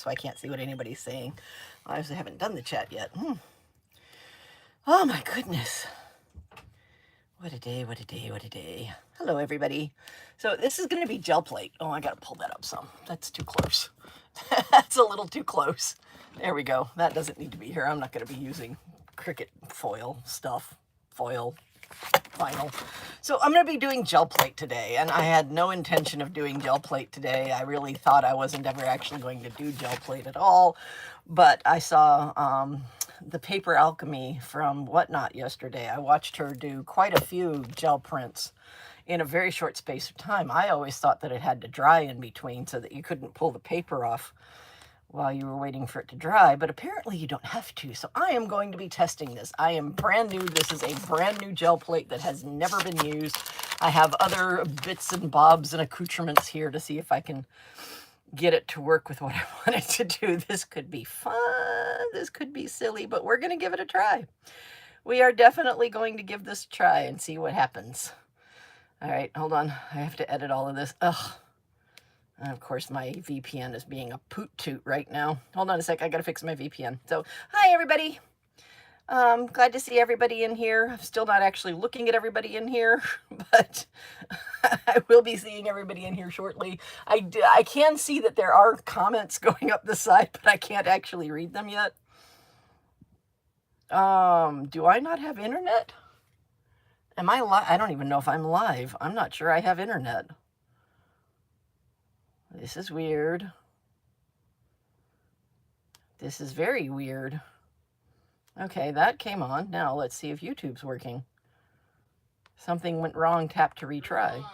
so I can't see what anybody's saying. I obviously haven't done the chat yet. Oh my goodness. What a day, what a day, what a day. Hello, everybody. So this is going to be gel plate. Oh, I got to pull that up some. That's too close. That's a little too close. There we go. That doesn't need to be here. I'm not going to be using Cricut foil stuff. Foil. Final. So I'm going to be doing gel plate today, and I had no intention of doing gel plate today. I really thought I wasn't ever actually going to do gel plate at all, but I saw the Paper Alchemy from Whatnot yesterday. I watched her do quite a few gel prints in a very short space of time. I always thought that it had to dry in between so that you couldn't pull the paper off while you were waiting for it to dry, but apparently you don't have to. So I am going to be testing this. I am brand new. This is a brand new gel plate that has never been used. I have other bits and bobs and accoutrements here to see if I can get it to work with what I want it to do. This could be fun. This could be silly, but we're going to give it a try. We are definitely going to give this a try and see what happens. All right, hold on. I have to edit all of this. Ugh. And of course, my VPN is being a poot toot right now. Hold on a sec. I got to fix my VPN. So, hi, everybody. Glad to see everybody in here. I'm still not actually looking at everybody in here, but I will be seeing everybody in here shortly. I can see that there are comments going up the side, but I can't actually read them yet. Do I not have internet? Am I live? I don't even know if I'm live. I'm not sure I have internet. This is weird. This is very weird. Okay, that came on. Now let's see if YouTube's working. Something went wrong. Tap to retry.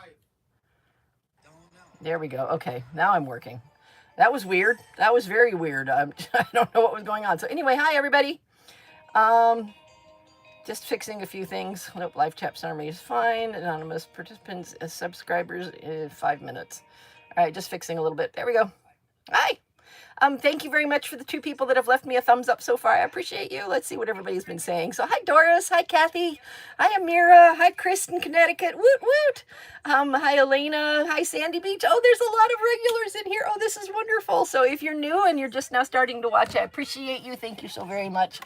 There we go. Okay, now I'm working. That was weird. That was very weird. I don't know what was going on. So anyway, hi everybody. Just fixing a few things. Nope, live chat summary is fine. Anonymous participants as subscribers in 5 minutes. All right, just fixing a little bit. There we go. Hi. Thank you very much for the 2 people that have left me a thumbs up so far. I appreciate you. Let's see what everybody's been saying. So, hi, Doris. Hi, Kathy. Hi, Amira. Hi, Chris in Connecticut. Woot, woot. Hi, Elena. Hi, Sandy Beach. Oh, there's a lot of regulars in here. Oh, this is wonderful. So, if you're new and you're just now starting to watch, I appreciate you. Thank you so very much.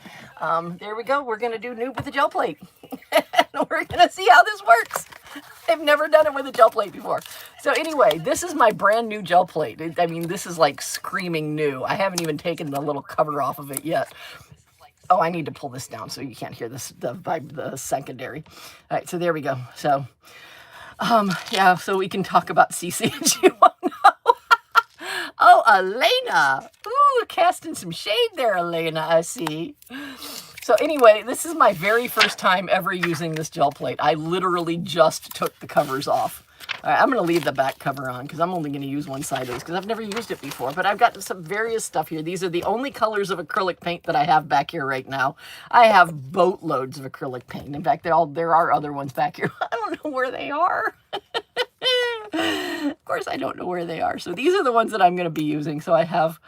There we go. We're going to do Noob with a gel plate. And we're going to see how this works. I've never done it with a gel plate before. So anyway, this is my brand new gel plate. I mean, this is like screaming new. I haven't even taken the little cover off of it yet. Oh, I need to pull this down so you can't hear this, the secondary. All right, so there we go. So, yeah, so we can talk about CC if you want to know. Oh, Elena. Ooh, casting some shade there, Elena, I see. So anyway, this is my very first time ever using this gel plate. I literally just took the covers off. All right, I'm going to leave the back cover on because I'm only going to use one side of this because I've never used it before. But I've got some various stuff here. These are the only colors of acrylic paint that I have back here right now. I have boatloads of acrylic paint. In fact, there are other ones back here. I don't know where they are. Of course, I don't know where they are. So these are the ones that I'm going to be using. So I have,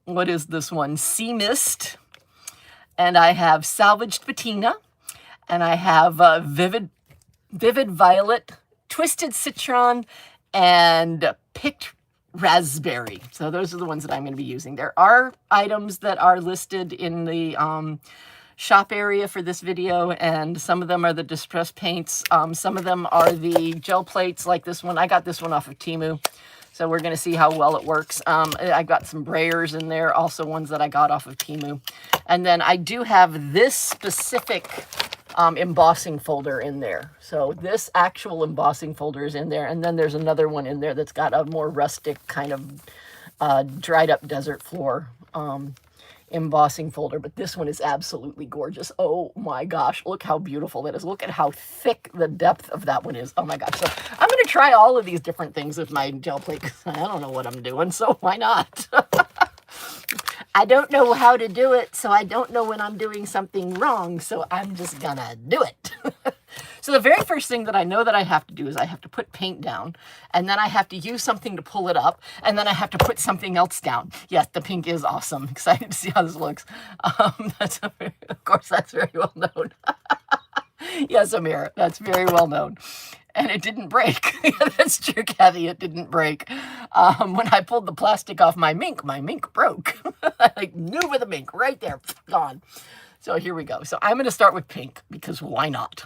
what is this one? Sea Mist. And I have Salvaged Patina, and I have Vivid Violet, Twisted Citron, and Picked Raspberry. So those are the ones that I'm going to be using. There are items that are listed in the shop area for this video, and some of them are the distress paints. Some of them are the gel plates like this one. I got this one off of Temu. So we're going to see how well it works. I got some brayers in there, also ones that I got off of Temu. And then I do have this specific embossing folder in there. So this actual embossing folder is in there. And then there's another one in there that's got a more rustic kind of dried up desert floor embossing folder, but this one is absolutely gorgeous. Oh my gosh, look how beautiful that is. Look at how thick the depth of that one is. Oh my gosh. So I'm going to try all of these different things with my gel plate because I don't know what I'm doing, so why not? I don't know how to do it, so I don't know when I'm doing something wrong, so I'm just gonna do it. So the very first thing that I know that I have to do is I have to put paint down, and then I have to use something to pull it up, and then I have to put something else down. Yes, the pink is awesome. Excited to see how this looks. Of course, that's very well known. Yes, Amira, that's very well known. and it didn't break. Yeah, that's true, Kathy. It didn't break. When I pulled the plastic off my mink broke. Like Noob with a mink right there, gone. So here we go. So I'm going to start with pink because why not?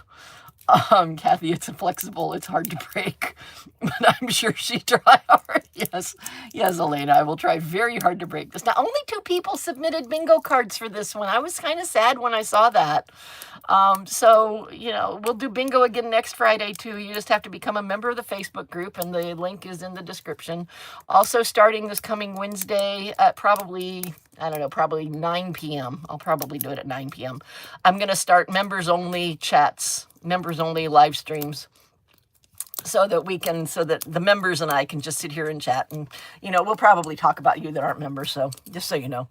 Kathy, it's flexible. It's hard to break, but I'm sure she'd try hard. Yes, yes, Elena, I will try very hard to break this. Now, only 2 people submitted bingo cards for this one. I was kind of sad when I saw that. So, you know, we'll do bingo again next Friday too. You just have to become a member of the Facebook group, and the link is in the description. Also, starting this coming Wednesday at probably, I don't know, probably 9 p.m. I'll probably do it at 9 p.m. I'm going to start members-only chats, members-only live streams, so that the members and I can just sit here and chat. And, you know, we'll probably talk about you that aren't members. So just so you know,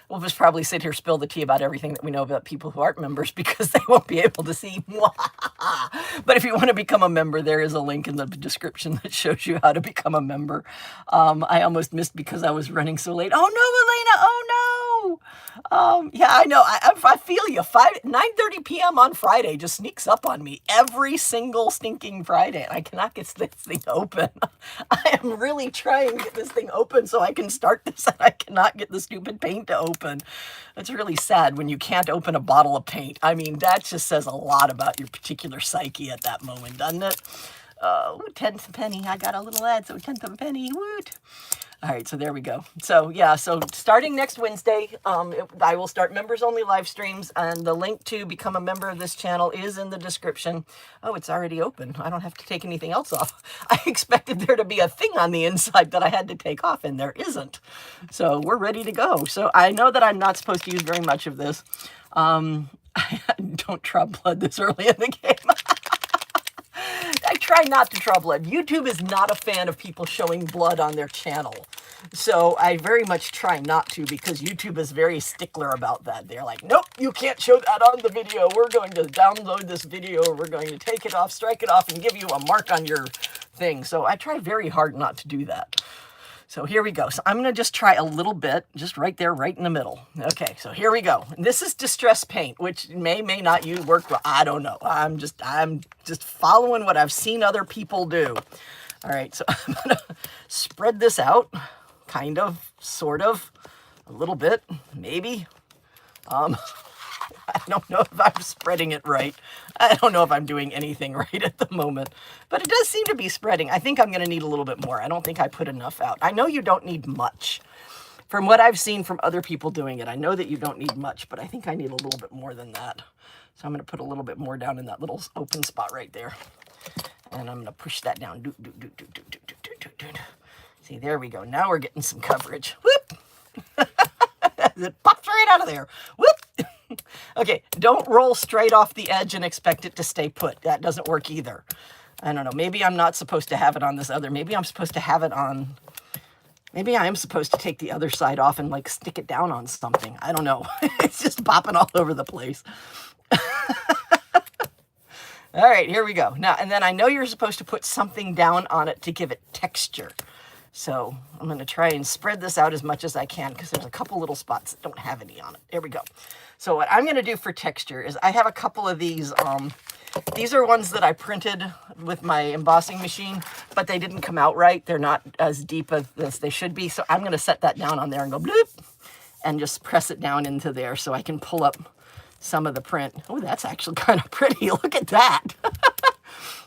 we'll just probably sit here, spill the tea about everything that we know about people who aren't members, because they won't be able to see. But if you want to become a member, there is a link in the description that shows you how to become a member. I almost missed because I was running so late. Oh no, Elena, oh no. Yeah, I know. I feel you. 9:30 p.m. on Friday just sneaks up on me every single stinking Friday. I cannot get this thing open. I am really trying to get this thing open so I can start this, and I cannot get the stupid paint to open. It's really sad when you can't open a bottle of paint. I mean, that just says a lot about your particular psyche at that moment, doesn't it? 10th of a penny. I got a little ad, so 10th of a penny. Woot. All right, so there we go. So yeah, so starting next Wednesday, I will start members only live streams, and the link to become a member of this channel is in the description. Oh, it's already open. I don't have to take anything else off. I expected there to be a thing on the inside that I had to take off, and there isn't. So we're ready to go. So I know that I'm not supposed to use very much of this. Don't draw blood this early in the game. I try not to draw blood. YouTube is not a fan of people showing blood on their channel. So I very much try not to, because YouTube is very stickler about that. They're like, nope, you can't show that on the video. We're going to download this video. We're going to take it off, strike it off, and give you a mark on your thing. So I try very hard not to do that. So here we go. So I'm going to just try a little bit, just right there, right in the middle. Okay, so here we go. This is distress paint, which may not work well. I don't know. I'm just following what I've seen other people do. All right, so I'm going to spread this out, kind of, sort of, a little bit, maybe. I don't know if I'm spreading it right. I don't know if I'm doing anything right at the moment, but it does seem to be spreading. I think I'm going to need a little bit more. I don't think I put enough out. I know you don't need much. From what I've seen from other people doing it, I know that you don't need much, but I think I need a little bit more than that. So I'm going to put a little bit more down in that little open spot right there. And I'm going to push that down. See, there we go. Now we're getting some coverage. Whoop! It pops right out of there. Whoop! Okay, don't roll straight off the edge and expect it to stay put. That doesn't work either. I don't know. Maybe I'm not supposed to have it on this other. Maybe I'm supposed to have it on. Maybe I am supposed to take the other side off and like stick it down on something. I don't know. It's just popping all over the place. All right, here we go. Now, and then I know you're supposed to put something down on it to give it texture. So I'm going to try and spread this out as much as I can, because there's a couple little spots that don't have any on it. There we go. So what I'm going to do for texture is I have a couple of these. These are ones that I printed with my embossing machine, but they didn't come out right. They're not as deep as they should be. So I'm going to set that down on there and go bloop, and just press it down into there so I can pull up some of the print. Oh, that's actually kind of pretty. Look at that.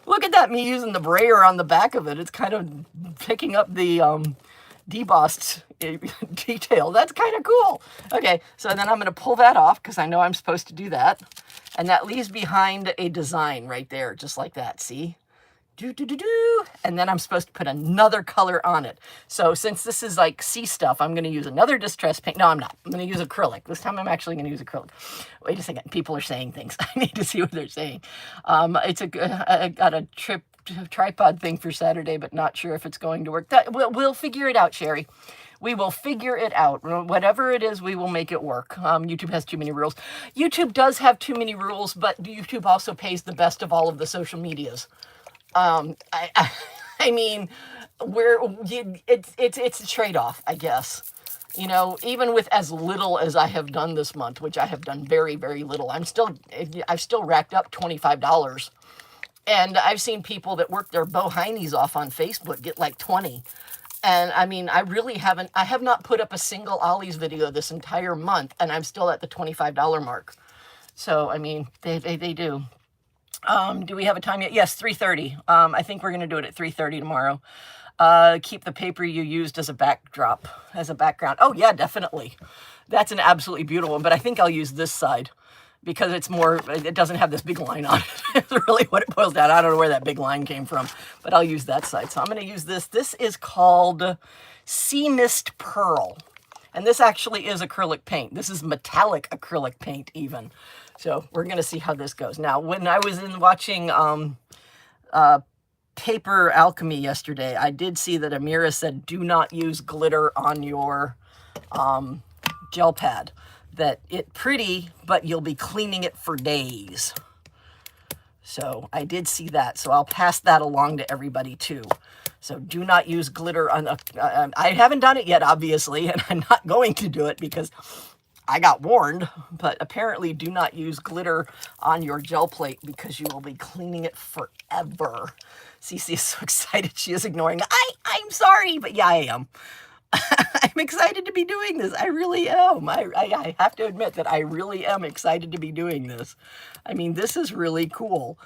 Look at that, me using the brayer on the back of it. It's kind of picking up the debossed detail. That's kind of cool. Okay, so then I'm going to pull that off because I know I'm supposed to do that. And that leaves behind a design right there, just like that. See? And then I'm supposed to put another color on it. So since this is like sea stuff, I'm going to use another distress paint. No, I'm not. I'm going to use acrylic. This time I'm actually going to use acrylic. Wait a second. People are saying things. I need to see what they're saying. I got a tripod thing for Saturday, but not sure if it's going to work. We'll figure it out, Sherry. We will figure it out. Whatever it is, we will make it work. YouTube has too many rules. YouTube does have too many rules, but YouTube also pays the best of all of the social medias. I mean, it's a trade-off, I guess. You know, even with as little as I have done this month, which I have done very, very little, I've still racked up $25 And I've seen people that work their bohinies off on Facebook get like 20. And I mean, I have not put up a single Ollie's video this entire month, and I'm still at the $25 mark. So, I mean, they do. Do we have a time yet? Yes, 3:30. I think we're going to do it at 3:30 tomorrow. Keep the paper you used as a backdrop, as a background. Oh, yeah, definitely. That's an absolutely beautiful one, but I think I'll use this side because it's more, it doesn't have this big line on it. It's really what it boils down. I don't know where that big line came from, but I'll use that side. So I'm going to use this. This is called Sea Mist Pearl. And this actually is acrylic paint. This is metallic acrylic paint even. So we're going to see how this goes. Now, when I was watching Paper Alchemy yesterday, I did see that Amira said, do not use glitter on your gel pad. That it's pretty, but you'll be cleaning it for days. So I did see that. So I'll pass that along to everybody too. So do not use glitter on I haven't done it yet, obviously, and I'm not going to do it because I got warned, but apparently do not use glitter on your gel plate because you will be cleaning it forever. Cece is so excited. She is ignoring. I'm sorry, but yeah, I am. I'm excited to be doing this. I really am. I have to admit that I really am excited to be doing this. I mean, this is really cool.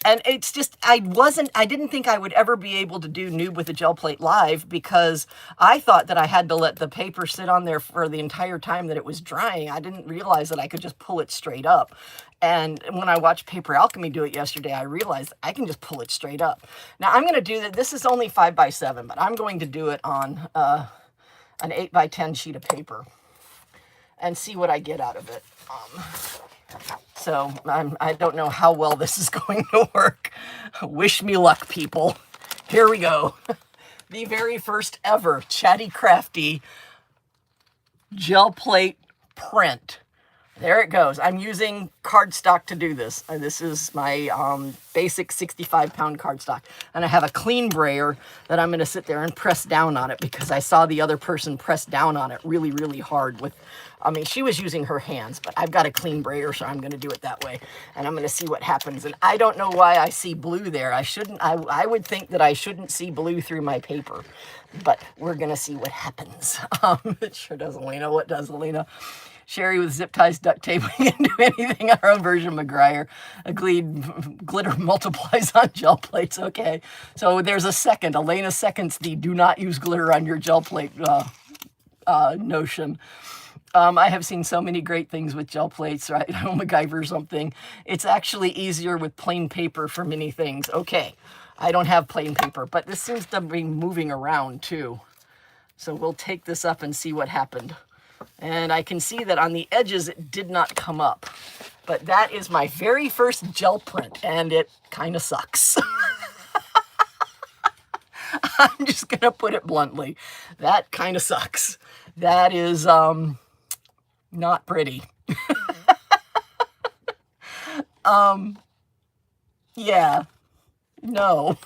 And it's just, I didn't think I would ever be able to do Noob with a gel plate live because I thought that I had to let the paper sit on there for the entire time that it was drying. I didn't realize that I could just pull it straight up. And when I watched Paper Alchemy do it yesterday, I realized I can just pull it straight up. Now I'm going to do that. This is only 5x7, but I'm going to do it on an 8x10 sheet of paper and see what I get out of it. So I don't know how well this is going to work. Wish me luck, people. Here we go. The very first ever Chatty Crafty gel plate print. There it goes. I'm using cardstock to do this. This is my basic 65-pound cardstock. And I have a clean brayer that I'm going to sit there and press down on it because I saw the other person press down on it really, really hard. I mean, she was using her hands, but I've got a clean brayer, so I'm going to do it that way. And I'm going to see what happens. And I don't know why I see blue there. I would think that I shouldn't see blue through my paper. But we're going to see what happens. It sure does, Elena. What does, Elena? Sherry with zip ties, duct tape. We can do anything. Our own version of McGuire. Agreed. Glitter multiplies on gel plates. Okay. So there's a second. Elena seconds the do not use glitter on your gel plate notion. I have seen so many great things with gel plates, right? MacGyver something. It's actually easier with plain paper for many things. Okay. I don't have plain paper, but this seems to be moving around too. So we'll take this up and see what happened. And I can see that on the edges, it did not come up. But that is my very first gel print, and it kind of sucks. I'm just going to put it bluntly. That kind of sucks. That is not pretty. Yeah. No.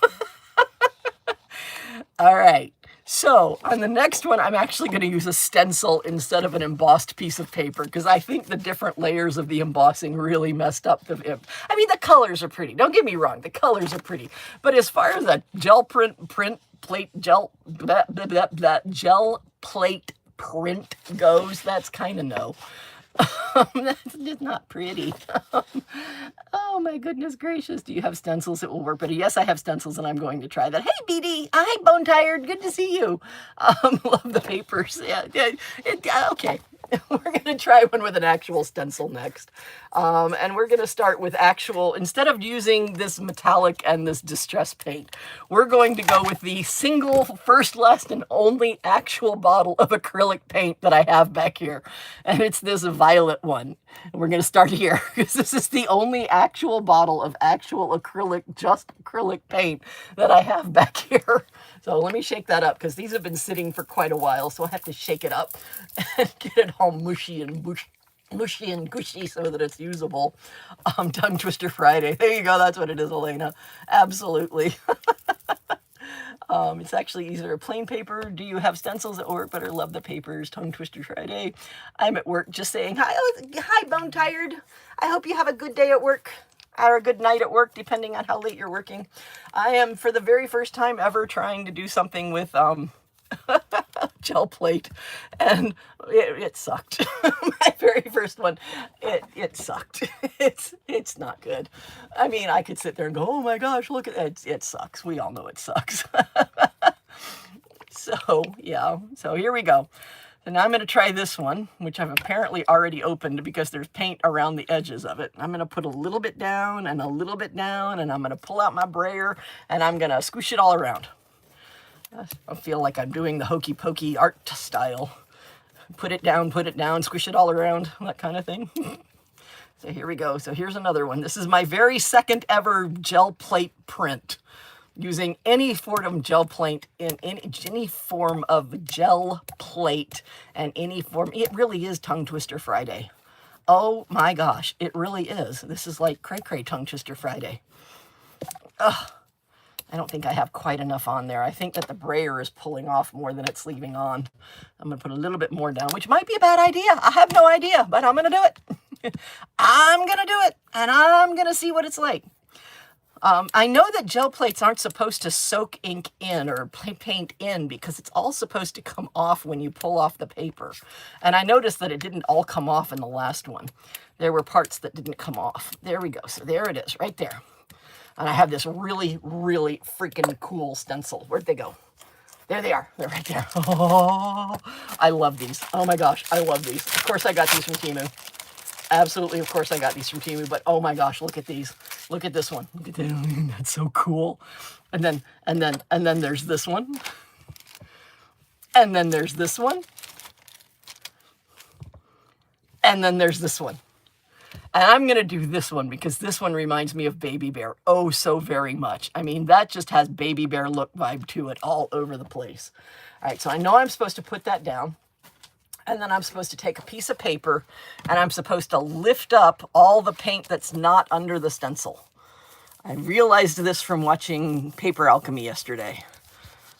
All right. So on the next one, I'm actually going to use a stencil instead of an embossed piece of paper because I think the different layers of the embossing really messed up the. I mean, the colors are pretty. Don't get me wrong. The colors are pretty. But as far as a gel gel plate print goes, that's kind of no. That's just not pretty. Oh my goodness gracious. Do you have stencils that will work better? Yes, I have stencils and I'm going to try that. Hey, BD. Hi, Bone Tired. Good to see you. Love the papers. Yeah. Okay. We're going to try one with an actual stencil next. And we're going to start with actual, instead of using this metallic and this distress paint, we're going to go with the single, first, last, and only actual bottle of acrylic paint that I have back here. And it's this violet one. And we're going to start here because this is the only actual bottle of actual acrylic, just acrylic paint that I have back here. So let me shake that up because these have been sitting for quite a while. So I have to shake it up and get it all mushy and gushy so that it's usable. Tongue Twister Friday. There you go. That's what it is, Elena. Absolutely. It's actually either a plain paper. Do you have stencils at work? But I love the papers. Tongue Twister Friday. I'm at work just saying, hi, Bone Tired. I hope you have a good day at work. or a good night at work, depending on how late you're working. I am, for the very first time ever, trying to do something with gel plate, and it sucked. My very first one, it sucked. It's not good. I mean, I could sit there and go, oh my gosh, look at it. It sucks. We all know it sucks. So yeah, so here we go. And now I'm going to try this one, which I've apparently already opened because there's paint around the edges of it. I'm going to put a little bit down and a little bit down, and I'm going to pull out my brayer, and I'm going to squish it all around. I feel like I'm doing the hokey pokey art style. Put it down, squish it all around, that kind of thing. So here we go. So here's another one. This is my very second ever gel plate print, using any form of gel plate in any form of gel plate and any form. It really is Tongue Twister Friday. Oh my gosh, it really is. This is like cray cray Tongue Twister Friday. Ugh. I don't think I have quite enough on there. I think that the brayer is pulling off more than it's leaving on. I'm going to put a little bit more down, which might be a bad idea. I have no idea, but I'm going to do it. I'm going to do it, and I'm going to see what it's like. I know that gel plates aren't supposed to soak ink in or paint in because it's all supposed to come off when you pull off the paper. And I noticed that it didn't all come off in the last one. There were parts that didn't come off. There we go. So there it is, right there. And I have this really, really freaking cool stencil. Where'd they go? There they are. They're right there. Oh, I love these. Oh my gosh, I love these. Of course I got these from Temu. Absolutely, of course I got these from Temu. But oh my gosh, look at these. Look at this one. Look at that. That's so cool. And then there's this one. And then there's this one. And then there's this one. And I'm going to do this one because this one reminds me of Baby Bear oh so very much. I mean, that just has Baby Bear look vibe to it all over the place. All right, so I know I'm supposed to put that down. And then I'm supposed to take a piece of paper and I'm supposed to lift up all the paint that's not under the stencil. I realized this from watching Paper Alchemy yesterday,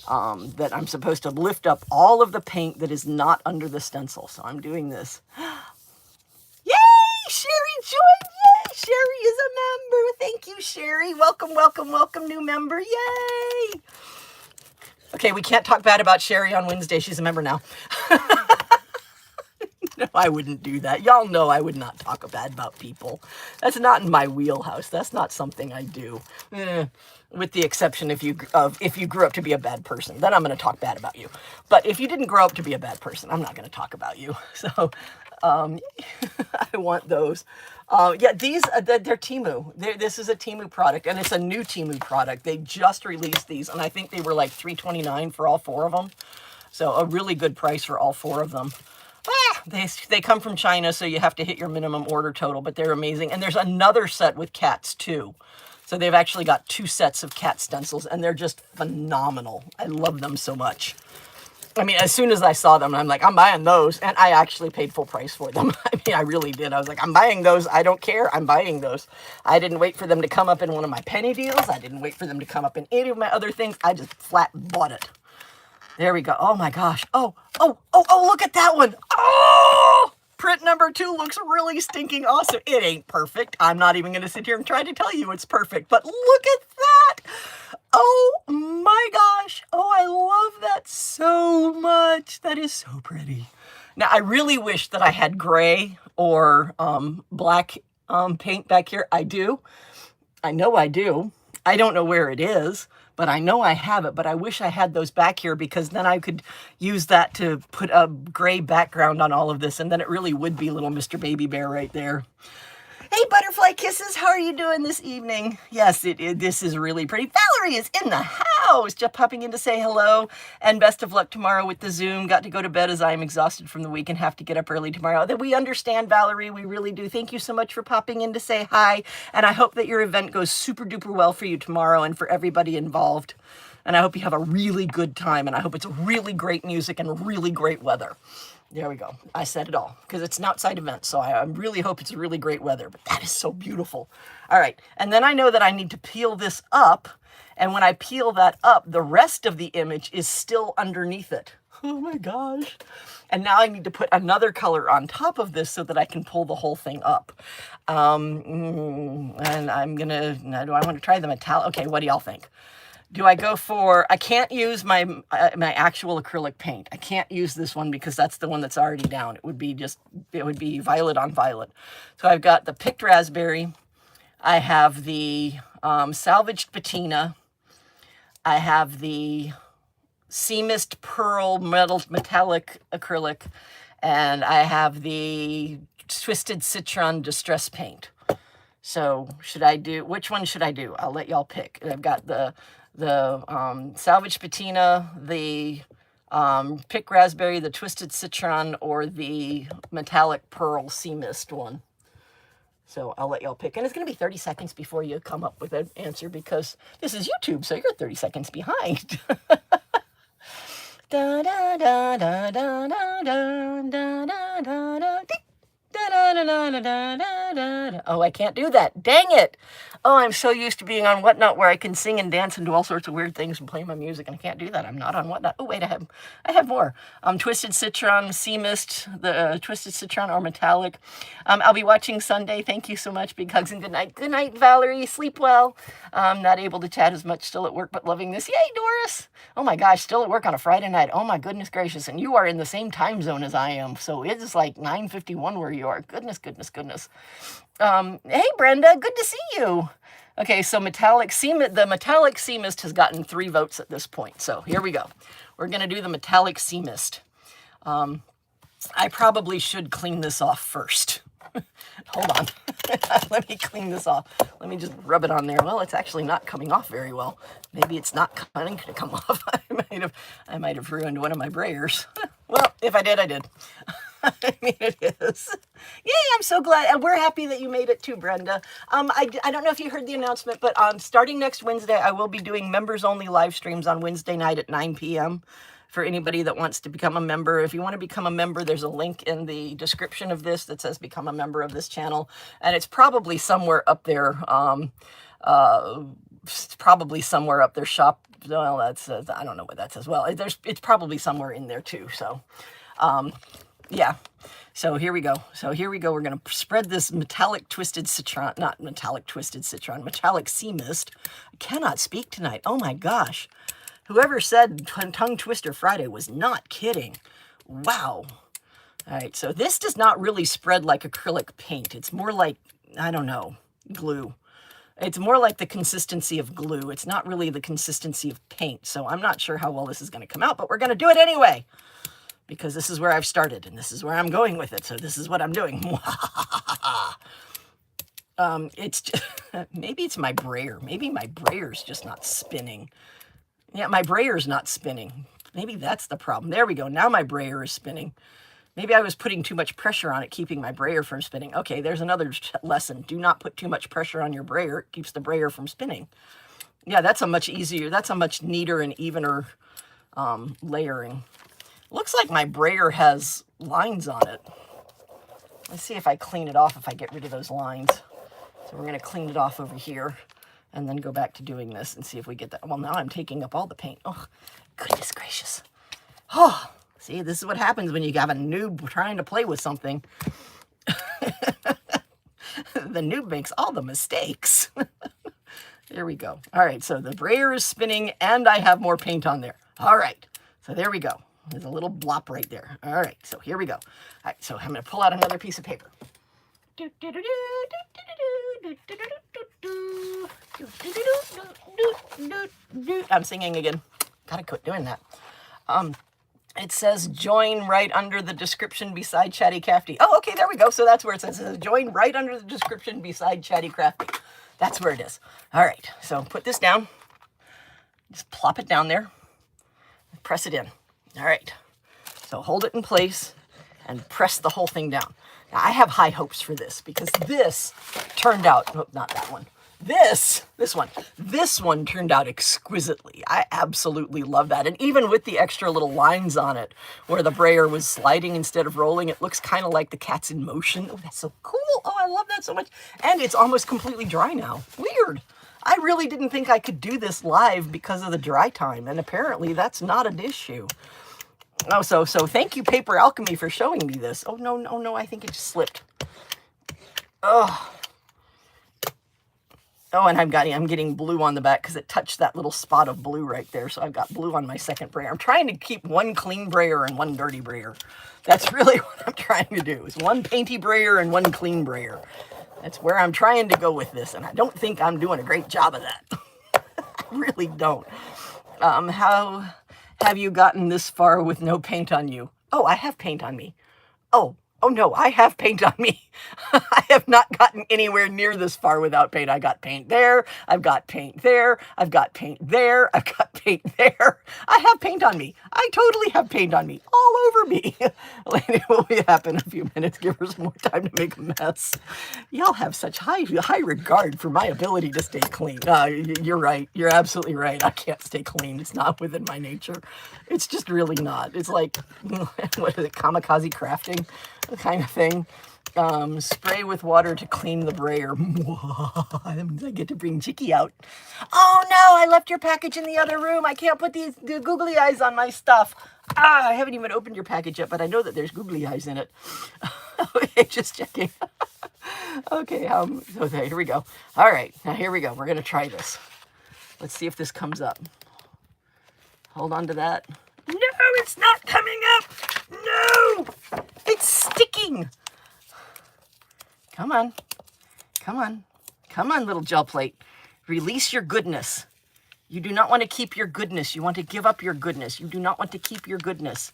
that I'm supposed to lift up all of the paint that is not under the stencil. So I'm doing this. Sherry joined. Yay! Sherry is a member. Thank you, Sherry. Welcome, welcome, welcome, new member. Yay! Okay, we can't talk bad about Sherry on Wednesday. She's a member now. No, I wouldn't do that. Y'all know I would not talk bad about people. That's not in my wheelhouse. That's not something I do. With the exception if you grew up to be a bad person, then I'm going to talk bad about you. But if you didn't grow up to be a bad person, I'm not going to talk about you. So I want those. Yeah, these, they're Temu. This is a Temu product, and it's a new Temu product. They just released these, and I think they were like $3.29 for all 4 of them. So a really good price for all 4 of them. They come from China, so you have to hit your minimum order total, but they're amazing. And there's another set with cats, too. So they've actually got 2 sets of cat stencils, and they're just phenomenal. I love them so much. I mean, as soon as I saw them, I'm like, I'm buying those. And I actually paid full price for them. I mean, I really did. I was like, I'm buying those. I don't care. I'm buying those. I didn't wait for them to come up in one of my penny deals. I didn't wait for them to come up in any of my other things. I just flat bought it. There we go. Oh my gosh. Oh, look at that one. Oh, print number 2 looks really stinking awesome. It ain't perfect. I'm not even going to sit here and try to tell you it's perfect, but look at that. Oh my gosh. Oh, I love that so much. That is so pretty. Now, I really wish that I had gray or black paint back here. I do. I know I do. I don't know where it is, but I know I have it, but I wish I had those back here because then I could use that to put a gray background on all of this, and then it really would be little Mr. Baby Bear right there. Hey, Butterfly Kisses, how are you doing this evening? Yes, this is really pretty. Valerie is in the house, just popping in to say hello, and best of luck tomorrow with the Zoom. Got to go to bed as I'm exhausted from the week and have to get up early tomorrow. That we understand, Valerie, we really do. Thank you so much for popping in to say hi, and I hope that your event goes super duper well for you tomorrow and for everybody involved. And I hope you have a really good time, and I hope it's really great music and really great weather. There we go. I said it all because it's an outside event. So I really hope it's really great weather, but that is so beautiful. All right. And then I know that I need to peel this up. And when I peel that up, the rest of the image is still underneath it. Oh my gosh. And now I need to put another color on top of this so that I can pull the whole thing up. And I'm gonna, now do I want to try the metallic? Okay, what do y'all think? Do I go for, I can't use my my actual acrylic paint. I can't use this one because that's the one that's already down. It would be violet on violet. So I've got the picked raspberry. I have the salvaged patina. I have the sea mist pearl metallic acrylic. And I have the twisted citron distress paint. So which one should I do? I'll let y'all pick. I've got the salvage patina, the pick raspberry, the twisted citron, or the metallic pearl sea mist one. So I'll let y'all pick. And it's going to be 30 seconds before you come up with an answer because this is YouTube, so you're 30 seconds behind. Da, da, da, da, da, da, da, da, da, da, da. Oh, I can't do that. Dang it. Oh, I'm so used to being on Whatnot where I can sing and dance and do all sorts of weird things and play my music, and I can't do that. I'm not on Whatnot. Oh, wait, I have more. Twisted Citron, Sea Mist, the Twisted Citron or Metallic. I'll be watching Sunday. Thank you so much. Big hugs and good night. Good night, Valerie. Sleep well. I'm not able to chat as much, still at work, but loving this. Yay, Doris. Oh my gosh, still at work on a Friday night. Oh my goodness gracious. And you are in the same time zone as I am. So it's like 9:51 where you are. Goodness, goodness, goodness. Hey, Brenda, good to see you. Okay, so the metallic sea mist has gotten 3 votes at this point. So here we go. We're going to do the metallic sea mist. I probably should clean this off first. Hold on. Let me clean this off. Let me just rub it on there. Well, it's actually not coming off very well. Maybe it's not going to come off. I might have ruined one of my brayers. Well, if I did, I did. I mean, it is. Yay, I'm so glad. And we're happy that you made it too, Brenda. I don't know if you heard the announcement, but starting next Wednesday, I will be doing members-only live streams on Wednesday night at 9 p.m. for anybody that wants to become a member. If you want to become a member, there's a link in the description of this that says become a member of this channel. And it's probably somewhere up there. It's probably somewhere up there. Shop. Well, that says, I don't know what that says. Well, it's probably somewhere in there too. So, yeah. So here we go. We're going to spread this metallic twisted citron, not metallic twisted citron, metallic sea mist. I cannot speak tonight. Oh my gosh. Whoever said Tongue Twister Friday was not kidding. Wow. All right, so this does not really spread like acrylic paint. It's more like, I don't know, glue. It's more like the consistency of glue. It's not really the consistency of paint. So I'm not sure how well this is going to come out, but we're going to do it anyway. Because this is where I've started, and this is where I'm going with it. So this is what I'm doing. It's just, maybe it's my brayer. Maybe my brayer's just not spinning. Yeah, my brayer's not spinning. Maybe that's the problem. There we go. Now my brayer is spinning. Maybe I was putting too much pressure on it, keeping my brayer from spinning. Okay, there's another lesson. Do not put too much pressure on your brayer. It keeps the brayer from spinning. Yeah, that's a much easier, that's a much neater and evener layering. Looks like my brayer has lines on it. Let's see if I clean it off, if I get rid of those lines. So we're going to clean it off over here and then go back to doing this and see if we get that. Well, now I'm taking up all the paint. Oh, goodness gracious. Oh, see, this is what happens when you have a noob trying to play with something. The noob makes all the mistakes. There we go. All right, so the brayer is spinning and I have more paint on there. All right, so there we go. There's a little blop right there. All right, so here we go. All right, so I'm going to pull out another piece of paper. I'm singing again. Gotta quit doing that. It says join right under the description beside Chatty Crafty. Oh, okay, there we go. So that's where it says join right under the description beside Chatty Crafty. That's where it is. All right, so put this down. Just plop it down there. Press it in. All right, so hold it in place and press the whole thing down. Now, I have high hopes for this because this turned out, oh, not that one, this one turned out exquisitely. I absolutely love that. And even with the extra little lines on it where the brayer was sliding instead of rolling, it looks kind of like the Cats in Motion. Oh, that's so cool. Oh, I love that so much. And it's almost completely dry now. Weird. I really didn't think I could do this live because of the dry time. And apparently that's not an issue. Oh, so thank you, Paper Alchemy, for showing me this. Oh, no, no, no, I think it just slipped. Oh. Oh, and I'm getting blue on the back because it touched that little spot of blue right there. So I've got blue on my second brayer. I'm trying to keep one clean brayer and one dirty brayer. That's really what I'm trying to do, is one painty brayer and one clean brayer. That's where I'm trying to go with this, and I don't think I'm doing a great job of that. I really don't. How have you gotten this far with no paint on you? Oh, I have paint on me. Oh no, I have paint on me. I have not gotten anywhere near this far without paint. I got paint there. I've got paint there. I've got paint there. I've got paint there. I have paint on me. I totally have paint on me. All over me. It will be happen in a few minutes. Give her some more time to make a mess. Y'all have such high regard for my ability to stay clean. You're right. You're absolutely right. I can't stay clean. It's not within my nature. It's just really not. It's like, what is it, kamikaze crafting kind of thing. Spray with water to clean the brayer. I get to bring Chicky out. Oh no, I left your package in the other room. I can't put the googly eyes on my stuff. I haven't even opened your package yet, but I know that there's googly eyes in it. Okay, just checking. Okay, okay, here we go. All right, now here we go. We're gonna try this. Let's see if this comes up. Hold on to that. No, it's not coming up. No, it's sticking. Come on. Come on. Come on, little gel plate. Release your goodness. You do not want to keep your goodness. You want to give up your goodness. You do not want to keep your goodness.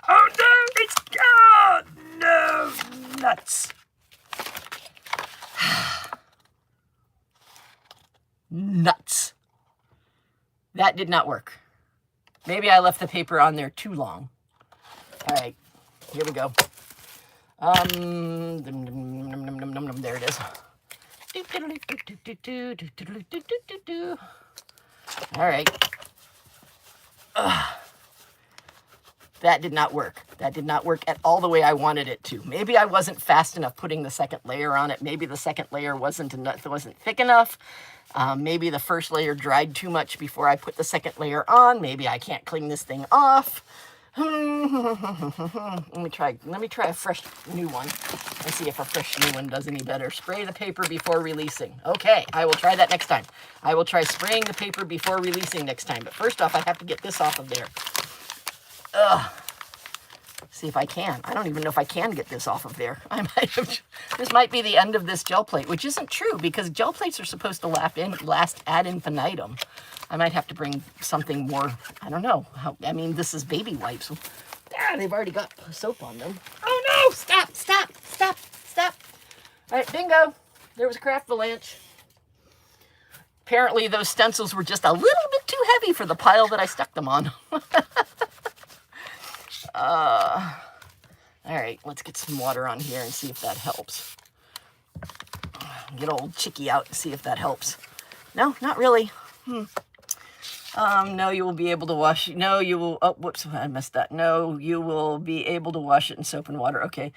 Oh, no, it's... Oh, no, nuts. Nuts. That did not work. Maybe I left the paper on there too long. All right, here we go. There it is. All right. That did not work. That did not work at all the way I wanted it to. Maybe I wasn't fast enough putting the second layer on it. Maybe the second layer wasn't thick enough. Maybe the first layer dried too much before I put the second layer on. Maybe I can't clean this thing off. Let me try a fresh new one and see if a fresh new one does any better. Spray the paper before releasing. Okay, I will try that next time. I will try spraying the paper before releasing next time. But first off, I have to get this off of there. Ugh. See if I can. I don't even know if I can get this off of there. This might be the end of this gel plate, which isn't true because gel plates are supposed to last ad infinitum. I might have to bring something more. I don't know. I mean, this is baby wipes. Ah, they've already got soap on them. Oh no! Stop! Stop! Stop! Stop! All right, bingo. There was a craft avalanche. Apparently, those stencils were just a little bit too heavy for the pile that I stuck them on. All right, let's get some water on here and see if that helps. Get old Chicky out and see if that helps. No, not really. No, you will be able to wash it. No, you will. Oh, whoops, I messed that. No, you will be able to wash it in soap and water. Okay.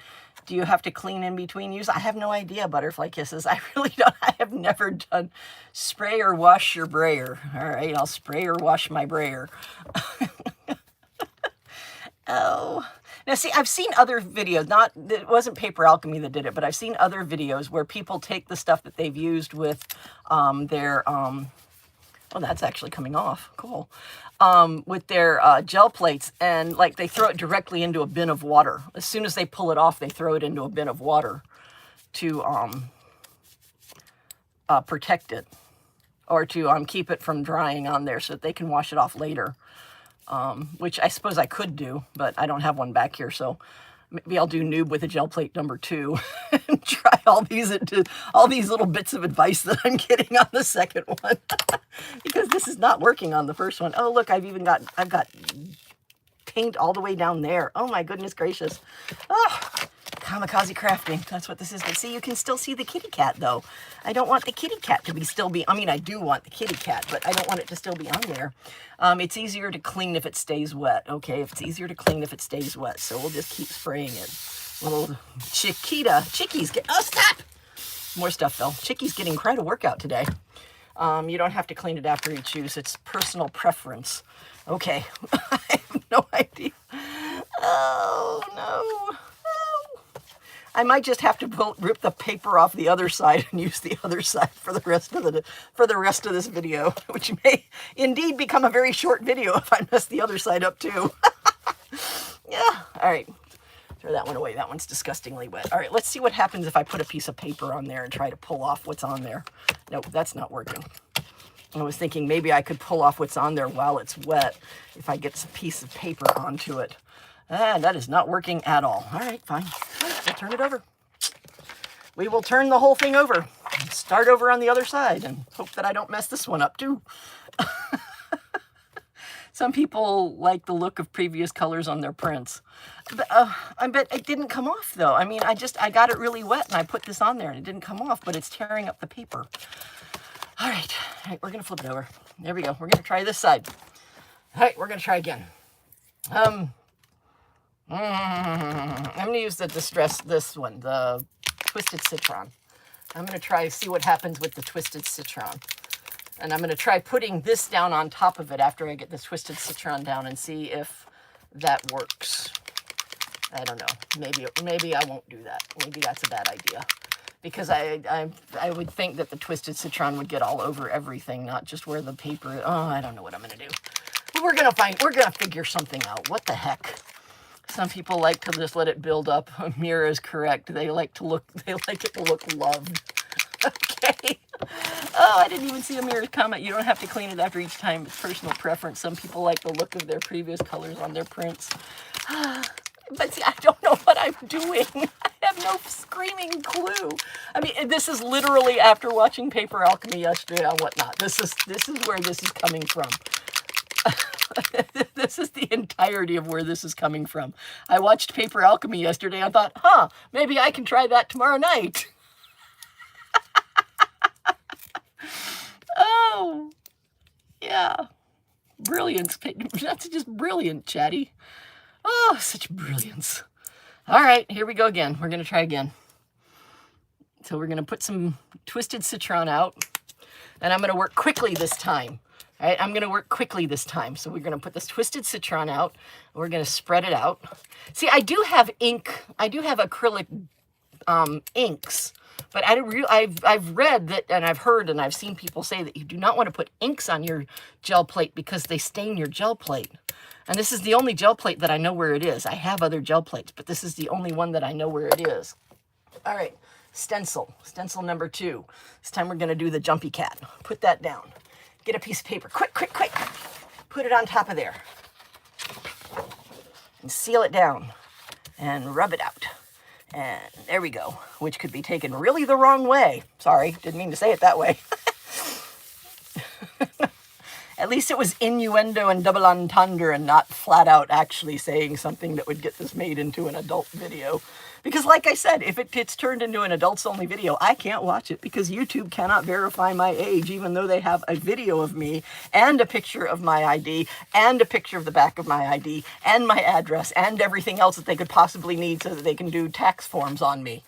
Do you have to clean in between use? I have no idea, Butterfly Kisses. I really don't. I have never done spray or wash your brayer. All right, I'll spray or wash my brayer. Oh. Now, see, I've seen other videos, it wasn't Paper Alchemy that did it, but I've seen other videos where people take the stuff that they've used with their, oh, that's actually coming off. Cool. With their gel plates, and like they throw it directly into a bin of water. As soon as they pull it off, they throw it into a bin of water to protect it, or to keep it from drying on there so that they can wash it off later. Which I suppose I could do, but I don't have one back here, so maybe I'll do Noob with a gel plate number 2 and try all these little bits of advice that I'm getting on the second one. Because this is not working on the first one. Oh, look, I've got paint all the way down there. Oh my goodness gracious. Oh, kamikaze crafting. That's what this is. But see, you can still see the kitty cat though. I don't want the kitty cat to I mean, I do want the kitty cat, but I don't want it to still be on there. It's easier to clean if it stays wet. Okay, if it's easier to clean if it stays wet. So we'll just keep spraying it. Little Chicky's getting, oh, stop! More stuff though. Chicky's getting quite a workout today. You don't have to clean it after each use. It's personal preference. Okay, I have no idea. Oh, no. Oh. I might just have to rip the paper off the other side and use the other side for the rest of this video, which may indeed become a very short video if I mess the other side up too. Yeah. All right. Throw that one away. That one's disgustingly wet. All right. Let's see what happens if I put a piece of paper on there and try to pull off what's on there. Nope, that's not working. I was thinking maybe I could pull off what's on there while it's wet if I get a piece of paper onto it. And that is not working at all. All right, fine. All right, we'll turn it over. We will turn the whole thing over and start over on the other side and hope that I don't mess this one up too. Some people like the look of previous colors on their prints. But, I bet it didn't come off though. I mean, I got it really wet and I put this on there and it didn't come off, but it's tearing up the paper. All right, we're gonna flip it over. There we go. We're gonna try this side. All right, we're gonna try again. I'm gonna use this one, the Twisted Citron. I'm gonna try to see what happens with the Twisted Citron. And I'm gonna try putting this down on top of it after I get the Twisted Citron down and see if that works. I don't know, maybe I won't do that. Maybe that's a bad idea. Because I would think that the Twisted Citron would get all over everything, not just where the paper is. Oh, I don't know what I'm gonna do. But we're gonna figure something out. What the heck? Some people like to just let it build up. Mira is correct. They like it to look loved. Okay. Oh, I didn't even see Amira's comment. You don't have to clean it after each time. It's personal preference. Some people like the look of their previous colors on their prints. But see, I don't know what I'm doing. I have no screaming clue. I mean, this is literally after watching Paper Alchemy yesterday and whatnot. This is where this is coming from. This is the entirety of where this is coming from. I watched Paper Alchemy yesterday and thought, maybe I can try that tomorrow night. Oh, yeah. Brilliance. That's just brilliant, Chatty. Oh, such brilliance. All right, here we go again. We're going to try again. So we're going to put some Twisted Citron out, and I'm going to work quickly this time. All right, I'm going to work quickly this time. So we're going to put this Twisted Citron out. We're going to spread it out. See, I do have ink. I do have acrylic inks. But I've read that, and I've heard, and I've seen people say that you do not want to put inks on your gel plate because they stain your gel plate. And this is the only gel plate that I know where it is. I have other gel plates, but this is the only one that I know where it is. All right, stencil number 2. This time we're going to do the Jumpy Cat. Put that down. Get a piece of paper. Quick. Put it on top of there. And seal it down. And rub it out. And there we go, which could be taken really the wrong way. Sorry, didn't mean to say it that way. At least it was innuendo and double entendre and not flat out actually saying something that would get this made into an adult video. Because like I said, if it gets turned into an adults only video, I can't watch it because YouTube cannot verify my age, even though they have a video of me and a picture of my ID and a picture of the back of my ID and my address and everything else that they could possibly need so that they can do tax forms on me.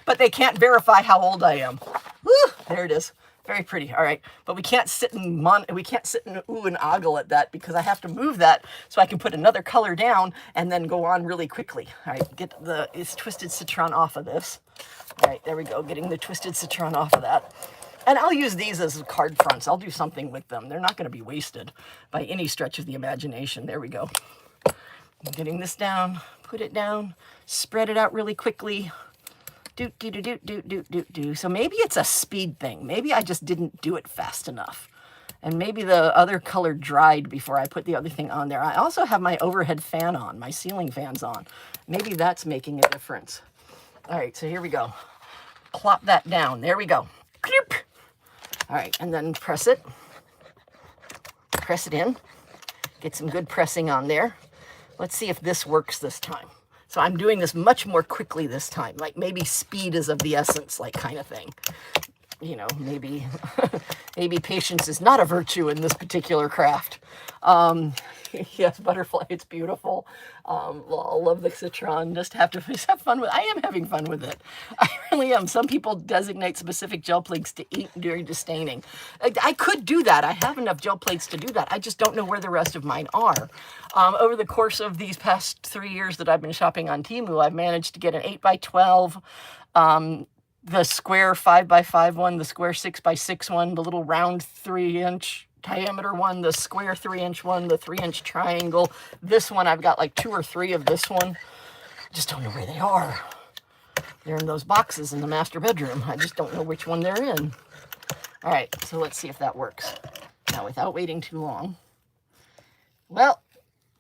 But they can't verify how old I am. Woo, there it is. Very pretty. All right, but we can't sit and ooh and ogle at that because I have to move that so I can put another color down and then go on really quickly. All right, get it's Twisted Citron off of this. All right, there we go. Getting the Twisted Citron off of that. And I'll use these as card fronts. I'll do something with them. They're not going to be wasted by any stretch of the imagination. There we go. Getting this down, put it down, spread it out really quickly. So maybe it's a speed thing. Maybe I just didn't do it fast enough. And maybe the other color dried before I put the other thing on there. I also have my overhead fan on, my ceiling fan's on. Maybe that's making a difference. All right, so here we go. Plop that down. There we go. All right, and then press it. Press it in. Get some good pressing on there. Let's see if this works this time. So I'm doing this much more quickly this time, like maybe speed is of the essence, like kind of thing. you know, maybe, maybe patience is not a virtue in this particular craft. Yes, butterfly, it's beautiful. I love the citron. Just have fun with it. I am having fun with it. I really am. Some people designate specific gel plates to eat during destaining. I could do that. I have enough gel plates to do that. I just don't know where the rest of mine are. Over the course of these past 3 years that I've been shopping on Temu, I've managed to get an 8x12, the square 5x5 one, the square 6x6 one, the little round 3-inch diameter one, the square 3-inch one, the 3-inch triangle. This one, I've got like 2 or 3 of this one. Just don't know where they are. They're in those boxes in the master bedroom. I just don't know which one they're in. All right, so let's see if that works. Now, without waiting too long. Well,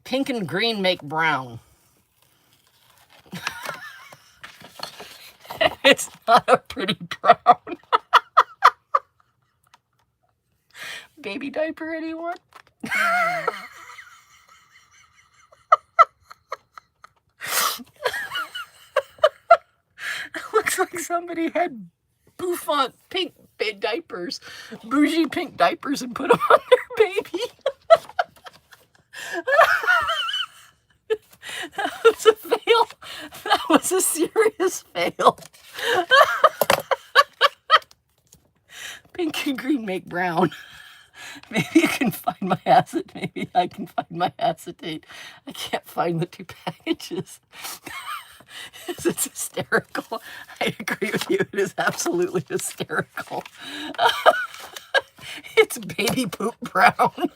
pink and green make brown. It's not a pretty brown. Baby diaper, anyone? It looks like somebody had bouffant pink diapers, bougie pink diapers, and put them on their baby. That was a fail. That was a serious fail. Pink and green make brown. Maybe you can find my acetate. Maybe I can find my acetate. I can't find the 2 packages. It's hysterical. I agree with you. It is absolutely hysterical. It's baby poop brown.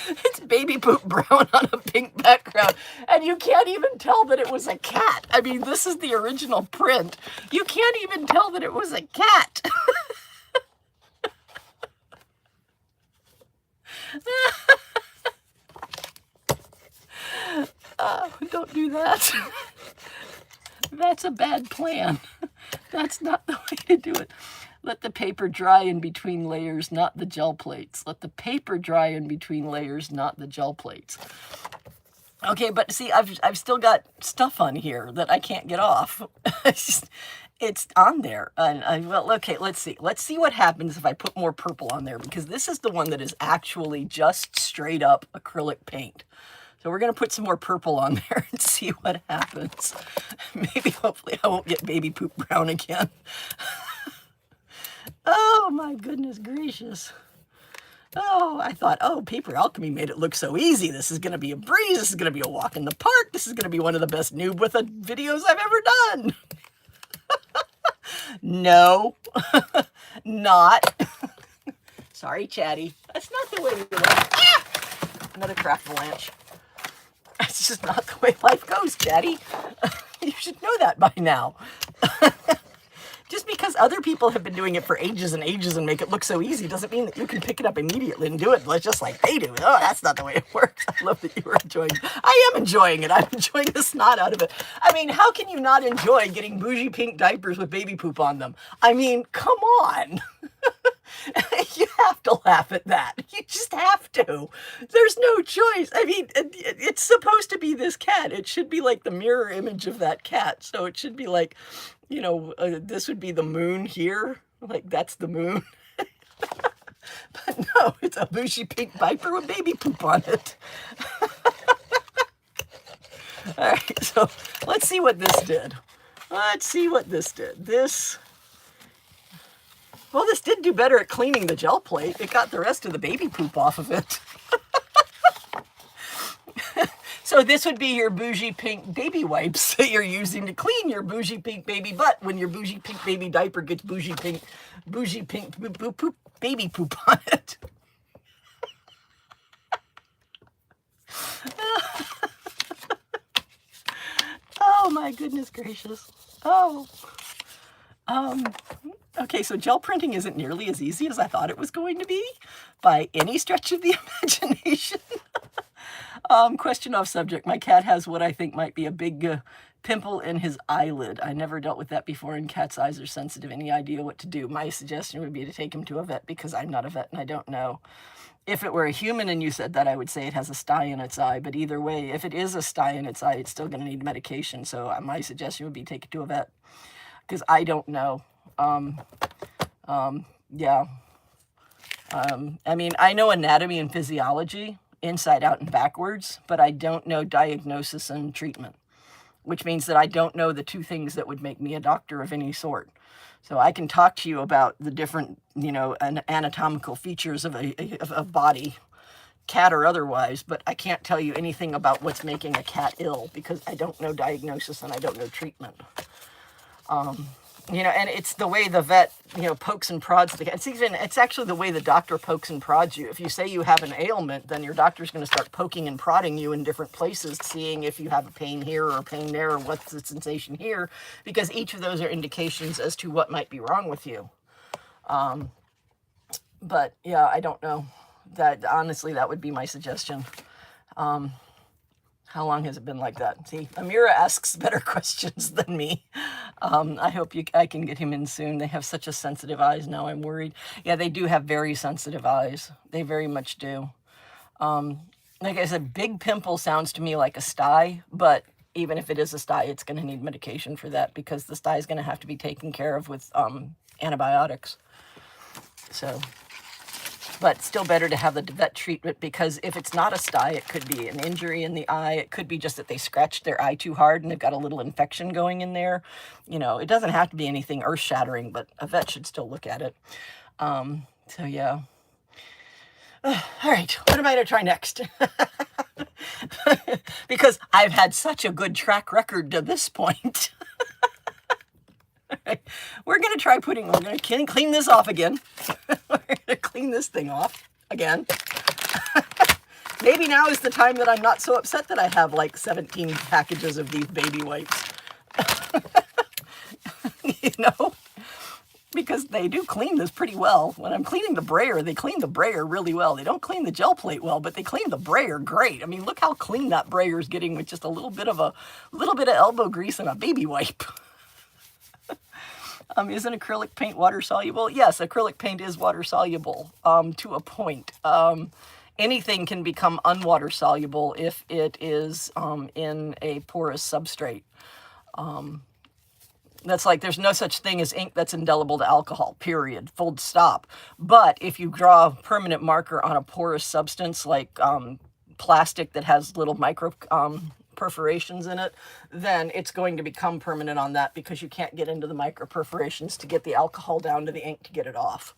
It's baby poop brown on a pink background. And you can't even tell that it was a cat. I mean, this is the original print. You can't even tell that it was a cat. Don't do that. That's a bad plan. That's not the way to do it. Let the paper dry in between layers, not the gel plates. Let the paper dry in between layers, not the gel plates. Okay, but see, I've still got stuff on here that I can't get off. It's on there. And well, okay, let's see. Let's see what happens if I put more purple on there, because this is the one that is actually just straight up acrylic paint. So we're going to put some more purple on there and see what happens. Maybe, hopefully, I won't get baby poop brown again. Oh, my goodness gracious. Oh, I thought, oh, paper alchemy made it look so easy. This is going to be a breeze. This is going to be a walk in the park. This is going to be one of the best Noob with a videos I've ever done. No, not. Sorry, Chatty. That's not the way to do it. Ah! Another craft avalanche. That's just not the way life goes, Chatty. You should know that by now. Just because other people have been doing it for ages and ages and make it look so easy doesn't mean that you can pick it up immediately and do it just like they do. Oh, that's not the way it works. I love that you were enjoying it. I am enjoying it. I'm enjoying the snot out of it. I mean, how can you not enjoy getting bougie pink diapers with baby poop on them? I mean, come on. You have to laugh at that. You just have to. There's no choice. I mean, it's supposed to be this cat. It should be like the mirror image of that cat. So it should be like, you know, this would be the moon here. Like, that's the moon. But no, it's a bougie pink diaper with baby poop on it. All right, so let's see what this did. Let's see what this did. Well, this did do better at cleaning the gel plate. It got the rest of the baby poop off of it. So this would be your bougie pink baby wipes that you're using to clean your bougie pink baby butt when your bougie pink baby diaper gets bougie pink poop, baby poop on it. Oh my goodness gracious. Oh. Okay, so gel printing isn't nearly as easy as I thought it was going to be by any stretch of the imagination. Question off subject. My cat has what I think might be a big pimple in his eyelid. I never dealt with that before, and cats' eyes are sensitive. Any idea what to do? My suggestion would be to take him to a vet, because I'm not a vet and I don't know. If it were a human and you said that, I would say it has a sty in its eye. But either way, if it is a sty in its eye, it's still going to need medication. So my suggestion would be take it to a vet, because I don't know. Yeah. I mean, I know anatomy and physiology inside out and backwards, but I don't know diagnosis and treatment, which means that I don't know the two things that would make me a doctor of any sort. So I can talk to you about the different, you know, anatomical features of a body, cat or otherwise, but I can't tell you anything about what's making a cat ill because I don't know diagnosis and I don't know treatment. You know, and it's the way the vet, you know, pokes and prods the cat. It's actually the way the doctor pokes and prods you. If you say you have an ailment, then your doctor's going to start poking and prodding you in different places, seeing if you have a pain here or a pain there or what's the sensation here, because each of those are indications as to what might be wrong with you. But yeah, I don't know. That honestly, that would be my suggestion. How long has it been like that? See, Amira asks better questions than me. I hope I can get him in soon. They have such a sensitive eyes now. I'm worried. Yeah, they do have very sensitive eyes. They very much do. Like I said, big pimple sounds to me like a sty, but even if it is a sty, it's going to need medication for that because the sty is going to have to be taken care of with antibiotics. So... but still better to have the vet treatment because if it's not a sty, it could be an injury in the eye. It could be just that they scratched their eye too hard and they've got a little infection going in there. You know, it doesn't have to be anything earth-shattering, but a vet should still look at it. So, yeah. All right, what am I going to try next? Because I've had such a good track record to this point. We're going to clean this off again. We're going to clean this thing off again. Maybe now is the time that I'm not so upset that I have like 17 packages of these baby wipes. You know? Because they do clean this pretty well. When I'm cleaning the brayer, they clean the brayer really well. They don't clean the gel plate well, but they clean the brayer great. I mean, look how clean that brayer is getting with just a little bit of elbow grease and a baby wipe. Isn't acrylic paint water soluble? Yes, acrylic paint is water soluble to a point. Anything can become unwater soluble if it is in a porous substrate. That's like there's no such thing as ink that's indelible to alcohol, period, full stop. But if you draw a permanent marker on a porous substance like plastic that has little micro perforations in it, then it's going to become permanent on that because you can't get into the micro perforations to get the alcohol down to the ink to get it off.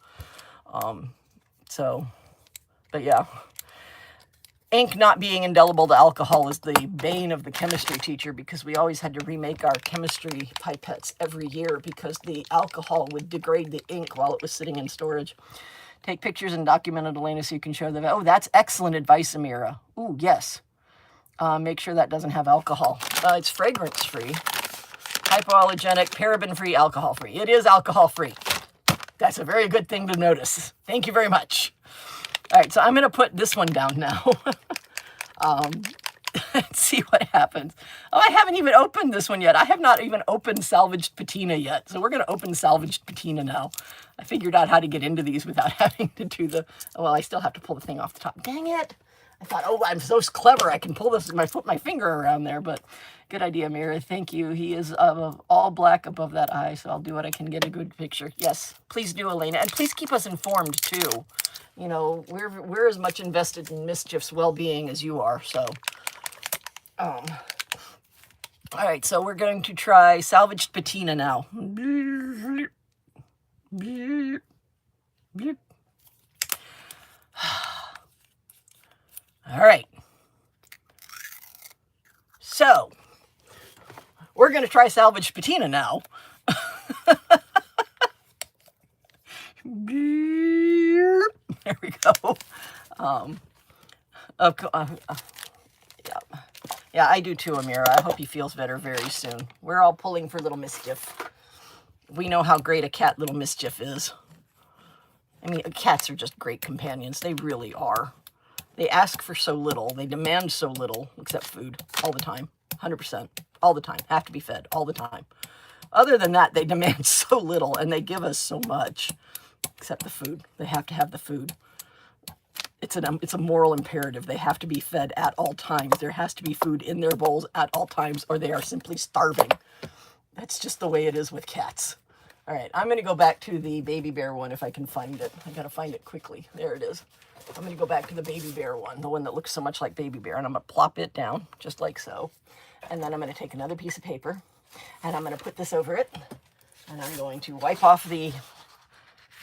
But yeah, ink not being indelible to alcohol is the bane of the chemistry teacher because we always had to remake our chemistry pipettes every year because the alcohol would degrade the ink while it was sitting in storage. Take pictures and document it, Elena, so you can show them. Oh, that's excellent advice, Amira. Ooh, yes. Make sure that doesn't have alcohol. It's fragrance-free, hypoallergenic, paraben-free, alcohol-free. It is alcohol-free. That's a very good thing to notice. Thank you very much. All right, so I'm going to put this one down now. Let's see what happens. Oh, I haven't even opened this one yet. I have not even opened salvaged patina yet. So we're going to open salvaged patina now. I figured out how to get into these without having to do the... Oh, well, I still have to pull the thing off the top. Dang it. I thought, oh, I'm so clever. I can pull this, put my finger around there. But good idea, Mira. Thank you. He is all black above that eye, so I'll do what I can get a good picture. Yes, please do, Elena. And please keep us informed, too. You know, we're as much invested in Mischief's well-being as you are, so... All right, so we're going to try salvaged patina now. All right. So, we're going to try salvaged patina now. There we go. Yeah, I do too, Amira. I hope he feels better very soon. We're all pulling for little Mischief. We know how great a cat little Mischief is. I mean, cats are just great companions. They really are. They ask for so little. They demand so little, except food, all the time. 100%. All the time. Have to be fed all the time. Other than that, they demand so little, and they give us so much, except the food. They have to have the food. It's a moral imperative. They have to be fed at all times. There has to be food in their bowls at all times, or they are simply starving. That's just the way it is with cats. All right, I'm going to go back to the baby bear one if I can find it. I got to find it quickly. There it is. I'm going to go back to the baby bear one, the one that looks so much like baby bear, and I'm going to plop it down just like so. And then I'm going to take another piece of paper, and I'm going to put this over it, and I'm going to wipe off the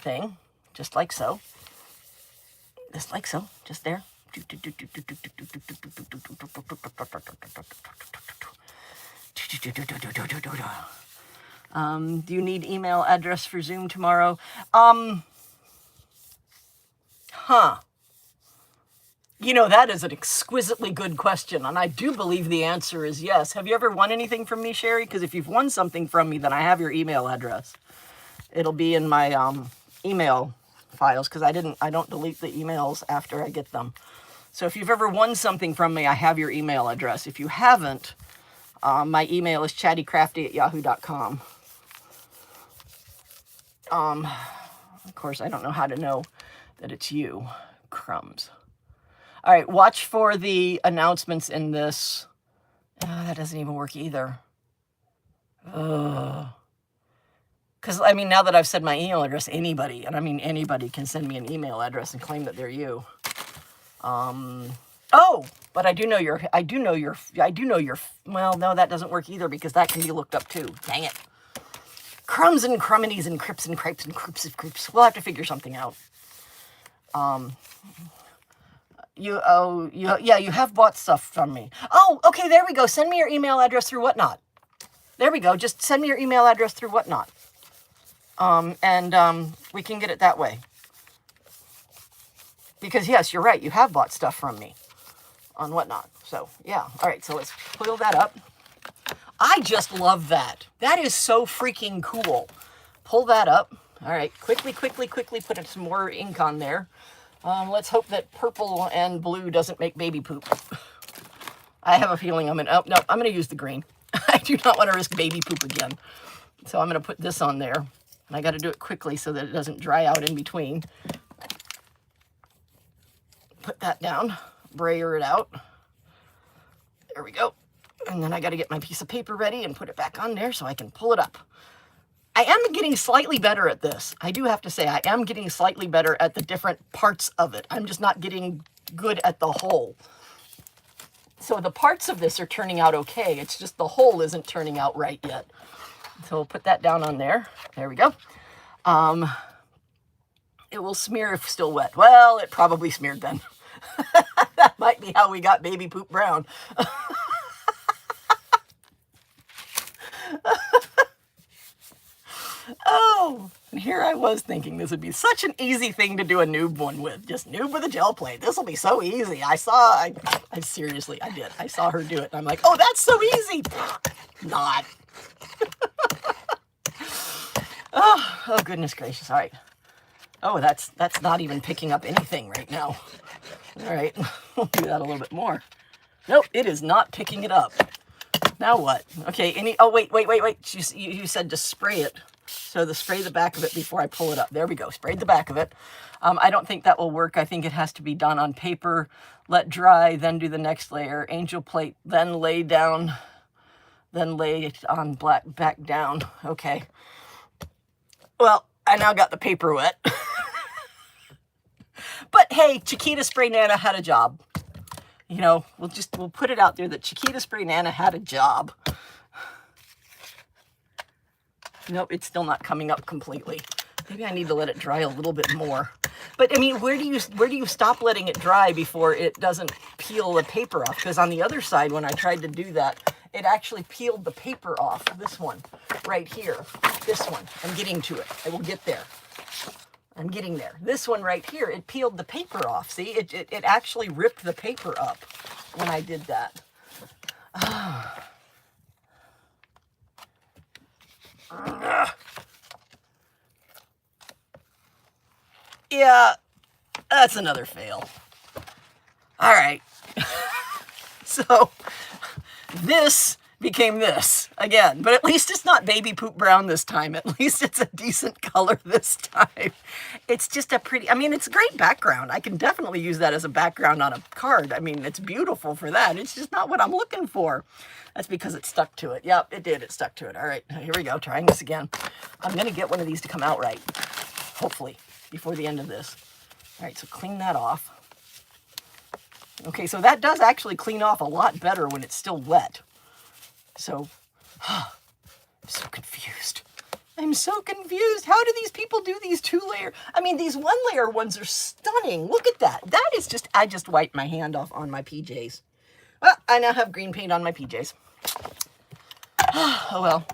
thing just like so. Just like so, just there. Do you need email address for Zoom tomorrow? You know, that is an exquisitely good question, and I do believe the answer is yes. Have you ever won anything from me, Sherry? Because if you've won something from me, then I have your email address. It'll be in my email files, because I don't delete the emails after I get them. So if you've ever won something from me, I have your email address. If you haven't, my email is chattycrafty@yahoo.com. Of course, I don't know how to know that it's you. Crumbs. All right, watch for the announcements in this. That doesn't even work either. Because, I mean, now that I've said my email address, anybody, and I mean anybody, can send me an email address and claim that they're you. Oh, but I do know your, well, no, that doesn't work either, because that can be looked up too. Dang it. Crumbs and crummities and crips and cripes and croops of croops. We'll have to figure something out. You have bought stuff from me. Oh, okay, there we go. Send me your email address through Whatnot. There we go. Just send me your email address through Whatnot. We can get it that way. Because, yes, you're right. You have bought stuff from me on Whatnot. So, yeah. All right, so let's pull that up. I just love that. That is so freaking cool. Pull that up. All right, quickly put some more ink on there. Let's hope that purple and blue doesn't make baby poop. I have a feeling I'm going to use the green. I do not want to risk baby poop again. So I'm going to put this on there. And I got to do it quickly so that it doesn't dry out in between. Put that down. Brayer it out. There we go. And then I got to get my piece of paper ready and put it back on there so I can pull it up. I am getting slightly better at this. I do have to say, I am getting slightly better at the different parts of it. I'm just not getting good at the whole. So the parts of this are turning out okay. It's just the whole isn't turning out right yet. So we'll put that down on there. There we go. It will smear if still wet. Well, it probably smeared then. That might be how we got baby poop brown. Oh, and here I was thinking this would be such an easy thing to do a noob one with. Just noob with a gel plate. This will be so easy. I seriously, I did. I saw her do it. And I'm like, oh, that's so easy. Not. Oh, goodness gracious. All right. Oh, that's not even picking up anything right now. All right. We'll do that a little bit more. Nope, it is not picking it up. Now what? Okay, oh, wait. You said to spray it. So spray the back of it before I pull it up. There we go. Sprayed the back of it. I don't think that will work. I think it has to be done on paper. Let dry, then do the next layer. Angel plate, then lay down. Then lay it on back down. Okay. Well, I now got the paper wet. But hey, Chiquita Spray Nana had a job. You know, we'll put it out there that Chiquita Spray Nana had a job. Nope, it's still not coming up completely. Maybe I need to let it dry a little bit more. But I mean, where do you stop letting it dry before it doesn't peel the paper off? Because on the other side, when I tried to do that, it actually peeled the paper off. This one, right here. This one. I'm getting to it. I will get there. I'm getting there. This one right here, it peeled the paper off. See, it actually ripped the paper up when I did that. Yeah, that's another fail. All right. So this became this again. But at least it's not baby poop brown this time. At least it's a decent color this time. It's just a pretty, I mean, it's a great background. I can definitely use that as a background on a card. I mean, it's beautiful for that. It's just not what I'm looking for. That's because it stuck to it. Yep, it did. It stuck to it. All right, here we go. Trying this again. I'm going to get one of these to come out right, hopefully, before the end of this. All right, so clean that off. Okay, so that does actually clean off a lot better when it's still wet. So, I'm so confused. I'm so confused. How do these people do these 2-layer? I mean, these 1-layer ones are stunning. Look at that. That is just, I just wiped my hand off on my PJs. Well, I now have green paint on my PJs. Oh, well.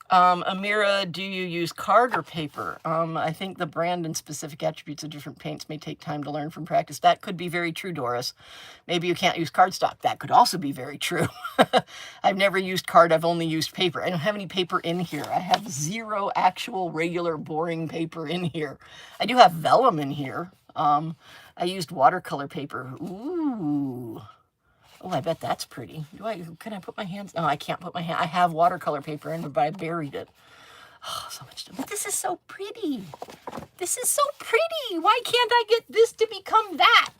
Amira, do you use card or paper? I think the brand and specific attributes of different paints may take time to learn from practice. That could be very true, Doris. Maybe you can't use cardstock. That could also be very true. I've never used card. I've only used paper. I don't have any paper in here. I have 0 actual regular boring paper in here. I do have vellum in here. I used watercolor paper. Ooh. Oh, I bet that's pretty. Can I put my hands? No, I can't put my hand. I have watercolor paper in it, but I buried it. Oh, so much. But this is so pretty. This is so pretty. Why can't I get this to become that?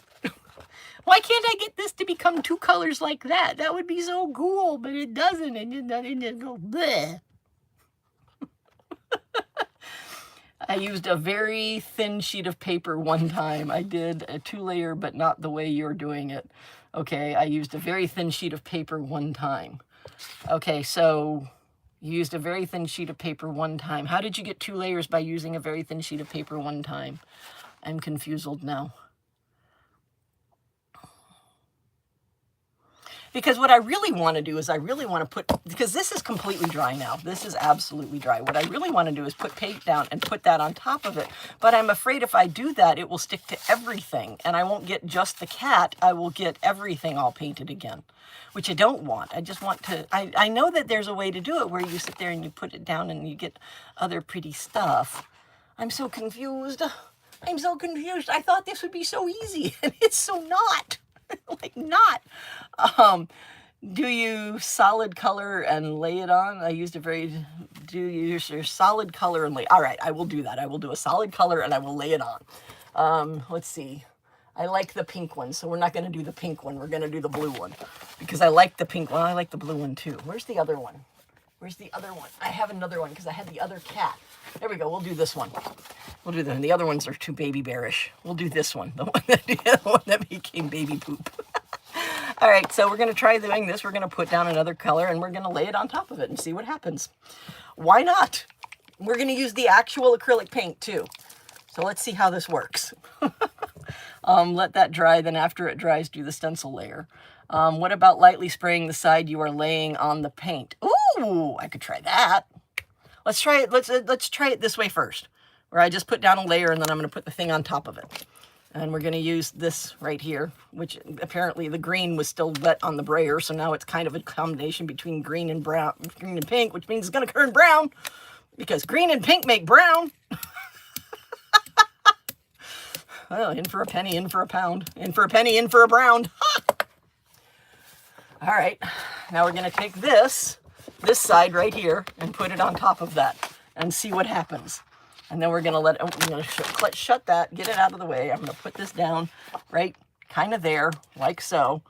Why can't I get this to become 2 colors like that? That would be so cool, but it doesn't. It just goes bleh. I used a very thin sheet of paper one time. I did a 2-layer, but not the way you're doing it. Okay, I used a very thin sheet of paper one time. Okay, so you used a very thin sheet of paper one time. How did you get 2 layers by using a very thin sheet of paper one time? I'm confused now. Because what I really want to do is I really want to put, because this is completely dry now. This is absolutely dry. What I really want to do is put paint down and put that on top of it. But I'm afraid if I do that, it will stick to everything. And I won't get just the cat. I will get everything all painted again, which I don't want. I just want to, I know that there's a way to do it where you sit there and you put it down and you get other pretty stuff. I'm so confused. I'm so confused. I thought this would be so easy, and it's so not. Like not. Do you solid color and lay it on? I used a very, do you use your solid color and lay, all right, I will do that. I will do a solid color and I will lay it on. Let's see. I like the pink one, so we're not going to do the pink one. We're going to do the blue one because I like the pink one. I like the blue one too. Where's the other one? Where's the other one? I have another one because I had the other cat. There we go. We'll do this one. We'll do the other ones are too baby bearish. We'll do this one, the one that became baby poop. All right, so we're going to try doing this. We're going to put down another color, and we're going to lay it on top of it and see what happens. Why not? We're going to use the actual acrylic paint, too. So let's see how this works. Let that dry, then after it dries, do the stencil layer. What about lightly spraying the side you are laying on the paint? Ooh, I could try that. Let's try it. Let's try it this way first, where I just put down a layer, and then I'm going to put the thing on top of it. And we're going to use this right here, which apparently the green was still wet on the brayer. So now it's kind of a combination between green and brown, green and pink, which means it's going to turn brown because green and pink make brown. Well, in for a penny, in for a pound, in for a penny, in for a brown. All right. Now we're going to take this side right here and put it on top of that and see what happens. And then we're going to let it, shut that, get it out of the way. I'm going to put this down right kind of there, like so.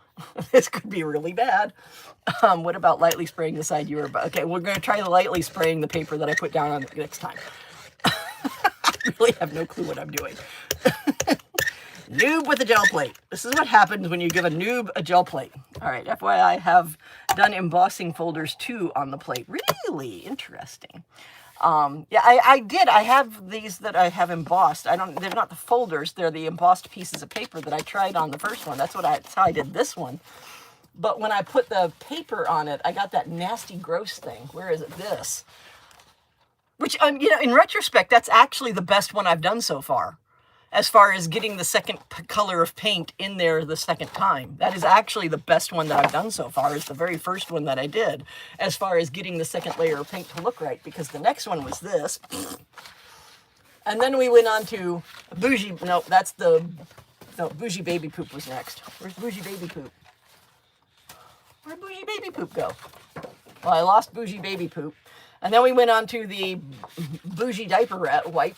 This could be really bad. What about lightly spraying the side you were about? Okay, we're going to try lightly spraying the paper that I put down on it next time. I really have no clue what I'm doing. Noob with a gel plate. This is what happens when you give a noob a gel plate. All right, FYI, I have done embossing folders too on the plate. Really interesting. Yeah, I did. I have these that I have embossed. They're not the folders. They're the embossed pieces of paper that I tried on the first one. That's how I did this one. But when I put the paper on it, I got that nasty, gross thing. Where is it? This. Which, you know, in retrospect, that's actually the best one I've done so far. As far as getting the second color of paint in there the second time. That is actually the best one that I've done so far. It's the very first one that I did. As far as getting the second layer of paint to look right. Because the next one was this. And then we went on to Bougie. No, that's the... No, Bougie Baby Poop was next. Where's Bougie Baby Poop? Where'd Bougie Baby Poop go? Well, I lost Bougie Baby Poop. And then we went on to the Bougie Diaper Wipe.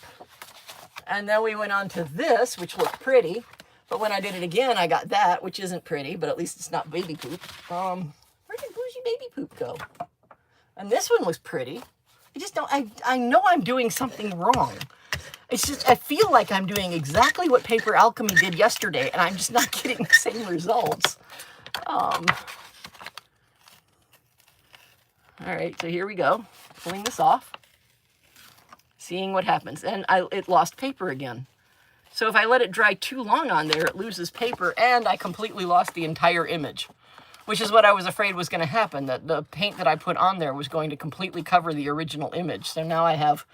And then we went on to this, which looked pretty. But when I did it again, I got that, which isn't pretty, but at least it's not baby poop. Where did Bougie Baby Poop go? And this one was pretty. I just don't, I know I'm doing something wrong. It's just, I feel like I'm doing exactly what Paper Alchemy did yesterday, and I'm just not getting the same results. All right, so here we go. Pulling this off. Seeing what happens. And it lost paper again. So if I let it dry too long on there, it loses paper, and I completely lost the entire image, which is what I was afraid was going to happen, that the paint that I put on there was going to completely cover the original image. So now I have,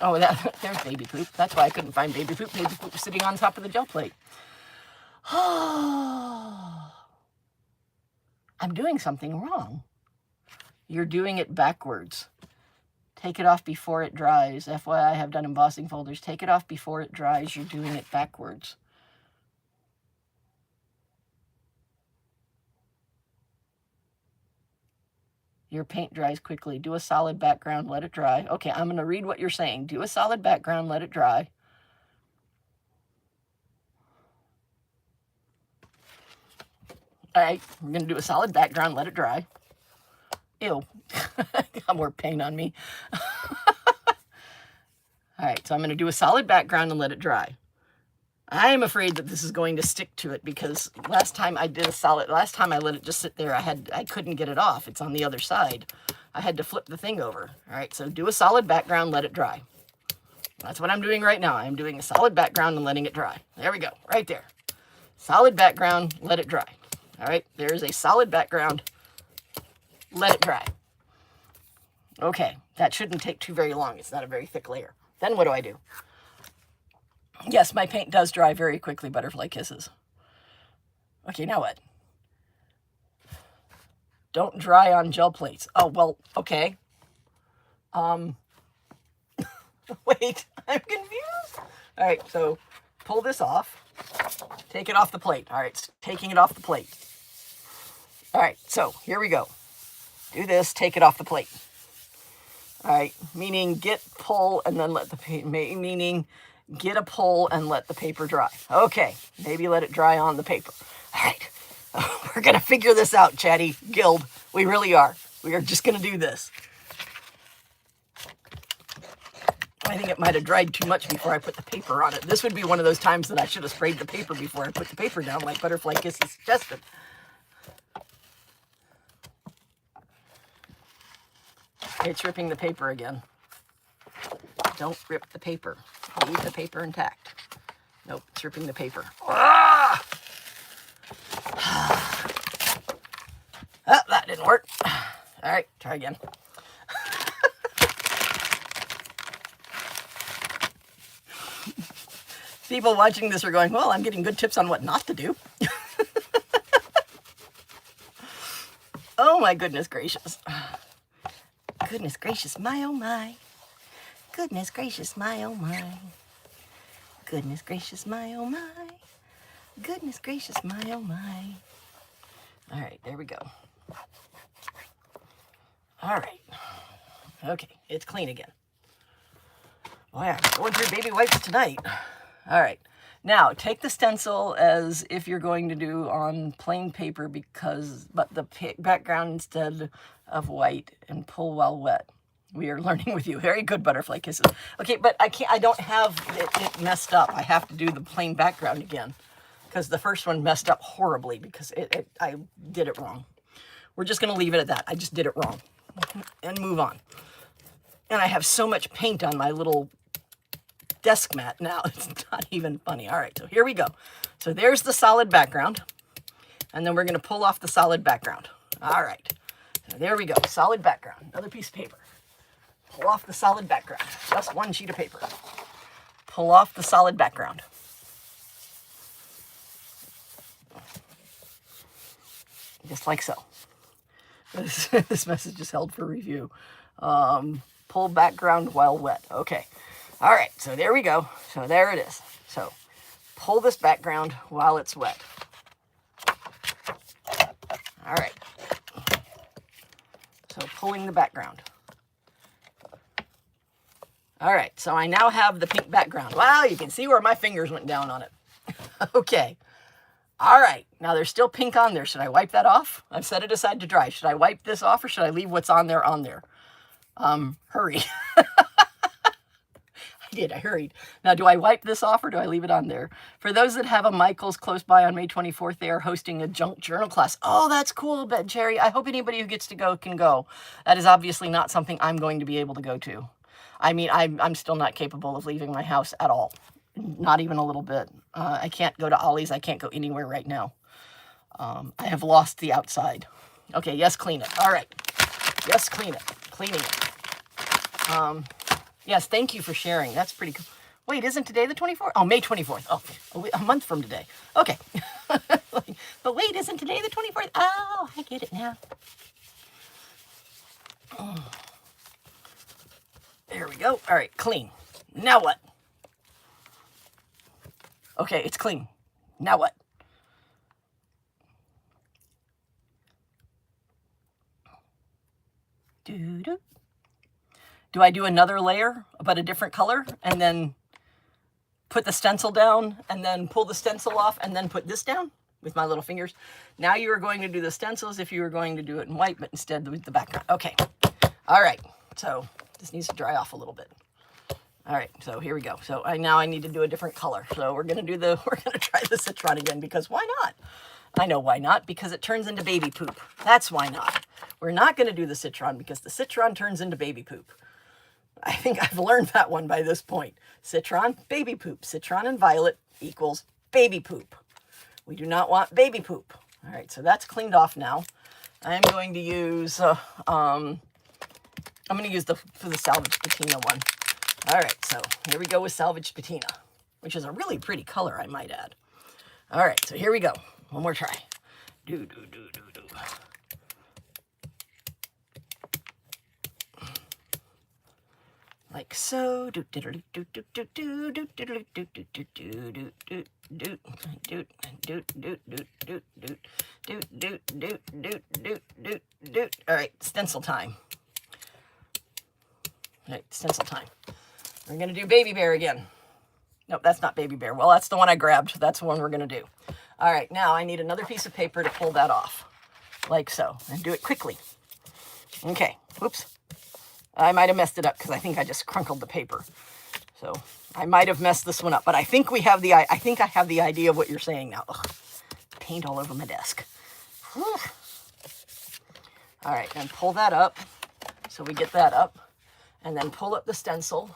oh, there's baby poop. That's why I couldn't find baby poop. Baby poop was sitting on top of the gel plate. I'm doing something wrong. You're doing it backwards. Take it off before it dries. FYI, I have done embossing folders. Take it off before it dries. You're doing it backwards. Your paint dries quickly. Do a solid background, let it dry. Okay, I'm going to read what you're saying. Do a solid background, let it dry. All right, we're going to do a solid background, let it dry. Ew, got more paint on me. All right, so I'm going to do a solid background and let it dry. I am afraid that this is going to stick to it because last time I let it just sit there, I couldn't get it off. It's on the other side. I had to flip the thing over. All right, so do a solid background, let it dry. That's what I'm doing right now. I'm doing a solid background and letting it dry. There we go, right there. Solid background, let it dry. All right, there's a solid background. Let it dry. Okay, that shouldn't take too very long. It's not a very thick layer. Then what do I do? Yes, my paint does dry very quickly, Butterfly Kisses. Okay, now what? Don't dry on gel plates. Oh, well, okay. Wait, I'm confused. All right, so pull this off. Take it off the plate. All right, taking it off the plate. All right, so here we go. Do this, take it off the plate. All right, meaning get, pull, and then let the paint, meaning get a pull and let the paper dry. Okay, maybe let it dry on the paper. All right, we're going to figure this out, Chatty Guild. We really are. We are just going to do this. I think it might have dried too much before I put the paper on it. This would be one of those times that I should have sprayed the paper before I put the paper down, like Butterfly Kisses suggested. It's ripping the paper again. Don't rip the paper. Leave the paper intact. Nope, it's ripping the paper. Ah! Oh, that didn't work. All right, try again. People watching this are going, well, I'm getting good tips on what not to do. Oh my goodness gracious. Goodness gracious, my oh my. Goodness gracious, my oh my. Goodness gracious, my oh my. Goodness gracious, my oh my. All right, there we go. All right. Okay, it's clean again. Boy, I'm going through baby wipes tonight. All right. Now, take the stencil as if you're going to do on plain paper but the background instead of white, and pull while wet. We are learning with you. Very good, Butterfly Kisses. Okay, but I don't have it messed up. I have to do the plain background again because the first one messed up horribly because I did it wrong. We're just going to leave it at that. I just did it wrong and move on. And I have so much paint on my little desk mat now. It's not even funny. All right, so here we go. So there's the solid background. And then we're going to pull off the solid background. All right. So there we go. Solid background. Another piece of paper. Pull off the solid background. Just one sheet of paper. Pull off the solid background. Just like so. This message is held for review. Pull background while wet. Okay. All right. So there we go. So there it is. So pull this background while it's wet. All right. So pulling the background. All right, so I now have the pink background. Wow, you can see where my fingers went down on it. Okay. All right, now there's still pink on there. Should I wipe that off? I've set it aside to dry. Should I wipe this off or should I leave what's on there on there? Hurry. I hurried. Now, do I wipe this off or do I leave it on there? For those that have a Michael's close by on May 24th, they are hosting a junk journal class. Oh, that's cool, Jerry. I hope anybody who gets to go can go. That is obviously not something I'm going to be able to go to. I mean, I'm still not capable of leaving my house at all. Not even a little bit. I can't go to Ollie's. I can't go anywhere right now. I have lost the outside. Okay, yes, clean it. All right. Yes, clean it. Cleaning it. Yes, thank you for sharing. That's pretty cool. Wait, isn't today the 24th? Oh, May 24th. Oh, a month from today. Okay. But wait, isn't today the 24th? Oh, I get it now. Oh. There we go. All right, clean. Now what? Okay, it's clean. Now what? Do I do another layer, but a different color, and then put the stencil down, and then pull the stencil off, and then put this down with my little fingers? Now you are going to do the stencils if you were going to do it in white, but instead with the background. Okay. All right. So this needs to dry off a little bit. All right, so here we go. So now I need to do a different color. So we're gonna try the citron again, because why not? I know why not, because it turns into baby poop. That's why not. We're not gonna do the citron because the citron turns into baby poop. I think I've learned that one by this point. Citron, baby poop. Citron and violet equals baby poop. We do not want baby poop. All right, so that's cleaned off now. I'm going to use, I'm gonna use for the salvage patina one. All right, so here we go with Salvage Patina, which is a really pretty color, I might add. All right, so here we go. One more try. Do. Like so. Do. All right, stencil time. All right, stencil time. We're going to do Baby Bear again. Nope, that's not Baby Bear. Well, that's the one I grabbed. That's the one we're going to do. All right, now I need another piece of paper to pull that off. Like so. And do it quickly. Okay, whoops. I might have messed it up because I think I just crunkled the paper. So I might have messed this one up. But I think I have the idea of what you're saying now. Ugh, paint all over my desk. Whew. All right, and pull that up. So we get that up. And then pull up the stencil,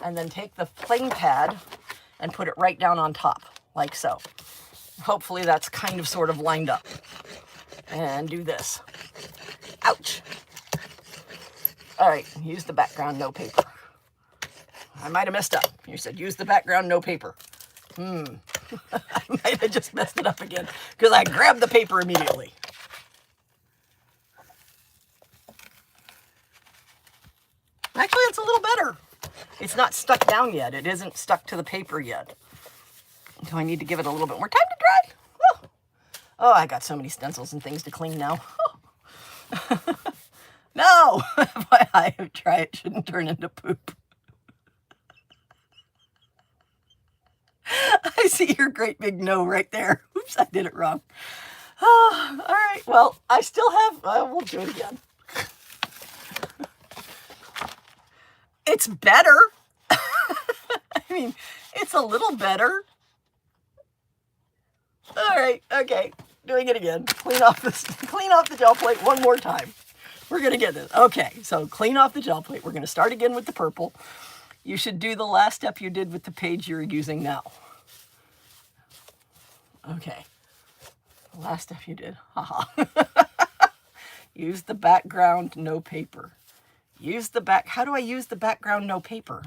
and then take the plain pad and put it right down on top, like so. Hopefully that's kind of sort of lined up. And do this. Ouch. All right, use the background, no paper. I might have messed up. You said use the background, no paper. I might have just messed it up again because I grabbed the paper immediately. Actually, it's a little better. It's not stuck down yet. It isn't stuck to the paper yet. So I need to give it a little bit more time to dry. Oh, I got so many stencils and things to clean now. Oh. No! I have tried. It shouldn't turn into poop. I see your great big no right there. Oops, I did it wrong. Oh, all right. Well, I still have... we'll do it again. It's better. I mean, it's a little better. All right, okay, doing it again. Clean off the gel plate one more time. We're gonna get this. Okay, so clean off the gel plate. We're gonna start again with the purple. You should do the last step you did with the page you're using now. Okay, the last step you did. Haha. Use the background, no paper. How do I use the background, no paper?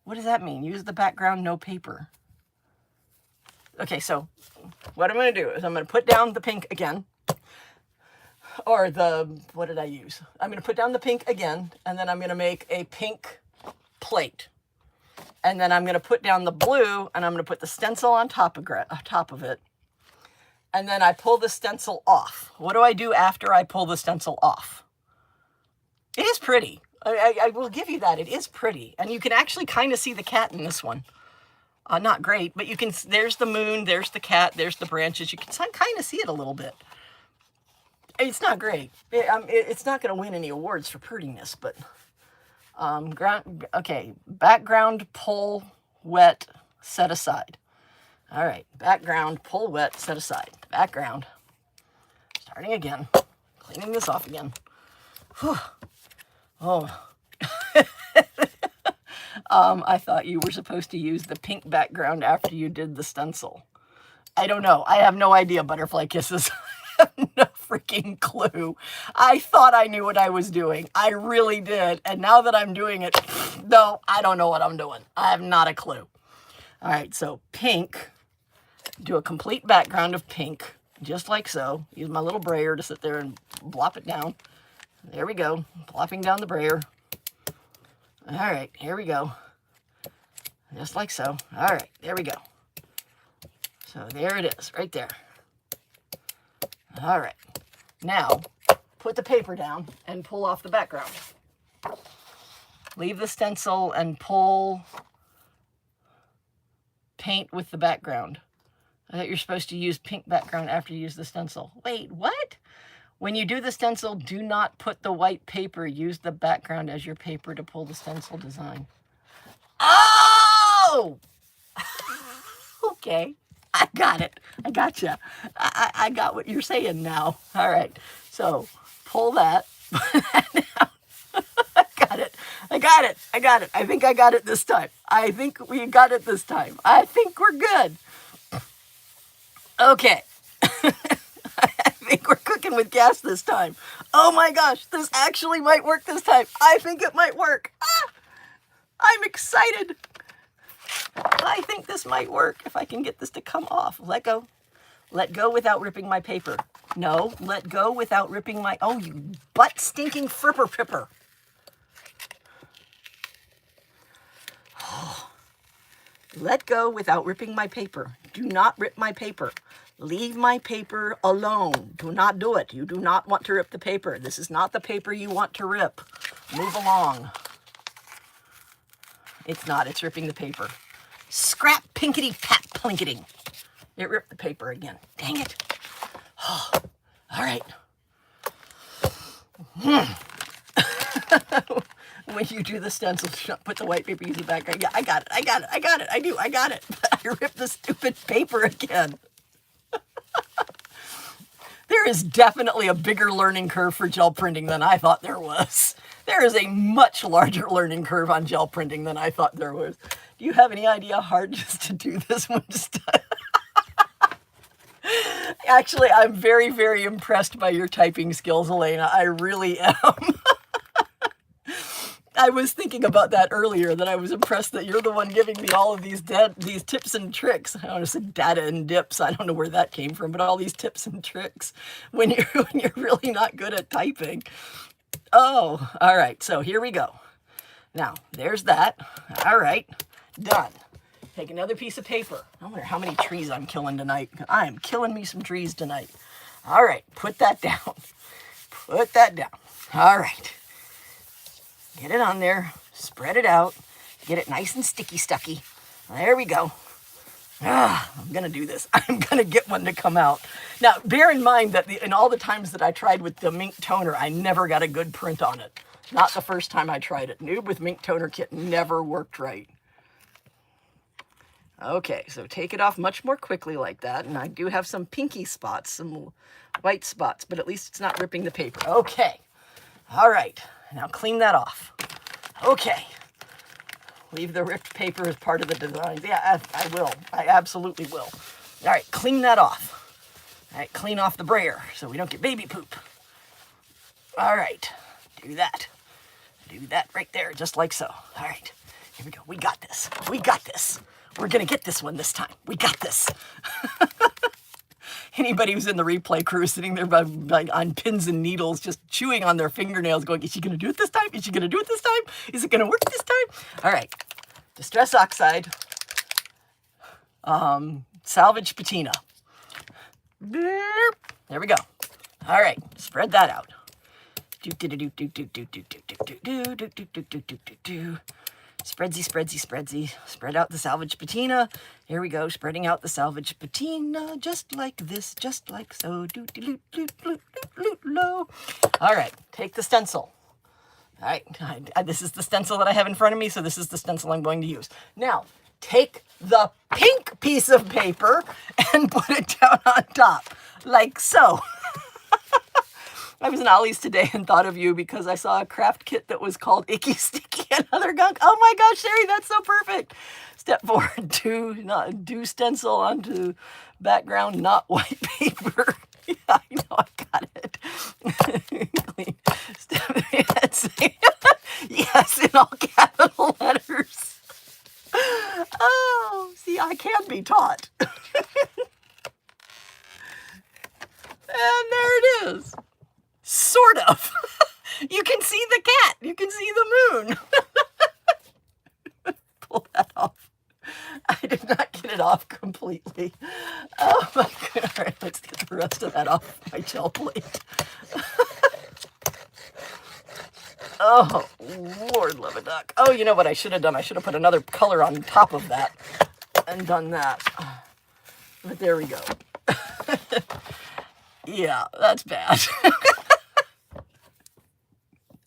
What does that mean? Use the background, no paper. Okay, so what I'm going to do is I'm going to put down the pink again. Or what did I use? I'm going to put down the pink again, and then I'm going to make a pink plate. And then I'm going to put down the blue, and I'm going to put the stencil on top of it. and then I pull the stencil off. What do I do after I pull the stencil off? It is pretty. I will give you that. It is pretty. And you can actually kind of see the cat in this one. Not great, but you can, there's the moon, there's the cat, there's the branches. You can kind of see it a little bit. It's not great. It's not going to win any awards for prettiness, but, okay, background, pull, wet, set aside. All right, background, pull, wet, set aside. Background, starting again, cleaning this off again. Whew. Oh. I thought you were supposed to use the pink background after you did the stencil. I don't know. I have no idea, Butterfly Kisses. I have no freaking clue. I thought I knew what I was doing. I really did. And now that I'm doing it, no, I don't know what I'm doing. I have not a clue. All right, so pink. Do a complete background of pink, just like so. Use my little brayer to sit there and blop it down. There we go. Plopping down the brayer. All right, here we go. Just like so. All right, there we go. So there it is, right there. All right. Now, put the paper down and pull off the background. Leave the stencil and pull paint with the background. I thought you're supposed to use pink background after you use the stencil. Wait, what? When you do the stencil, do not put the white paper. Use the background as your paper to pull the stencil design. Oh! Okay. I got it. I gotcha. I got what you're saying now. All right. So pull that. I got it. I got it. I got it. I think I got it this time. I think we got it this time. I think we're good. Okay. I think we're cooking with gas this time. Oh my gosh, this actually might work this time. I think it might work. Ah, I'm excited. I think this might work if I can get this to come off. Let go. Let go without ripping my paper. No, let go without ripping my... Oh, you butt-stinking fripper-pipper. Let go without ripping my paper. Do not rip my paper. Leave my paper alone. Do not do it. You do not want to rip the paper. This is not the paper you want to rip. Move along. It's not. It's ripping the paper. Scrap pinkety-pat plinketing. It ripped the paper again. Dang it. Oh, all right. When you do the stencil, put the white paper, use the background. Yeah, I got it. I got it. I got it. I do. I got it. I ripped the stupid paper again. There is definitely a bigger learning curve for gel printing than I thought there was. There is a much larger learning curve on gel printing than I thought there was. Do you have any idea how hard just to do this one? Actually, I'm very, very impressed by your typing skills, Elena. I really am. I was thinking about that earlier, that I was impressed that you're the one giving me all of these tips and tricks. I want to say data and dips. I don't know where that came from, but all these tips and tricks when you're really not good at typing. Oh, all right. So here we go. Now, there's that. All right. Done. Take another piece of paper. I wonder how many trees I'm killing tonight. I am killing me some trees tonight. All right. Put that down. Put that down. All right. Get it on there, spread it out, get it nice and sticky-stucky. There we go. I'm going to do this. I'm going to get one to come out. Now, bear in mind that in all the times that I tried with the Mink Toner, I never got a good print on it. Not the first time I tried it. Noob with Mink Toner Kit never worked right. Okay, so take it off much more quickly like that. And I do have some pinky spots, some white spots, but at least it's not ripping the paper. Okay. All right. Now clean that off. Okay. Leave the ripped paper as part of the design. Yeah, I will. I absolutely will. All right, clean that off. All right, clean off the brayer so we don't get baby poop. All right, do that. Do that right there, just like so. All right, here we go. We got this. We got this. We're going to get this one this time. We got this. Anybody who's in the replay crew is sitting there on pins and needles, just chewing on their fingernails, going, is she going to do it this time? Is she going to do it this time? Is it going to work this time? All right. Distress Oxide. Salvage Patina. There we go. All right, spread that out. Spreadsy, spreadsy, spreadsy. Spread out the salvage patina. Here we go, spreading out the salvage patina, just like this, just like so. All right, take the stencil. All right, this is the stencil that I have in front of me, so this is the stencil I'm going to use. Now, take the pink piece of paper and put it down on top, like so. I was in Ollie's today and thought of you because I saw a craft kit that was called Icky Sticky and Other Gunk. Oh my gosh, Sherry, that's so perfect. Step 4, do stencil onto background, not white paper. Yeah, I know, I got it. Clean. Step, yes, in all capital letters. Oh, see, I can be taught. And there it is. Sort of. You can see the cat. You can see the moon. Pull that off. I did not get it off completely. Oh my god. All right, let's get the rest of that off my gel plate. Oh, Lord love a duck. Oh, you know what I should have done? I should have put another color on top of that and done that. But there we go. Yeah, that's bad.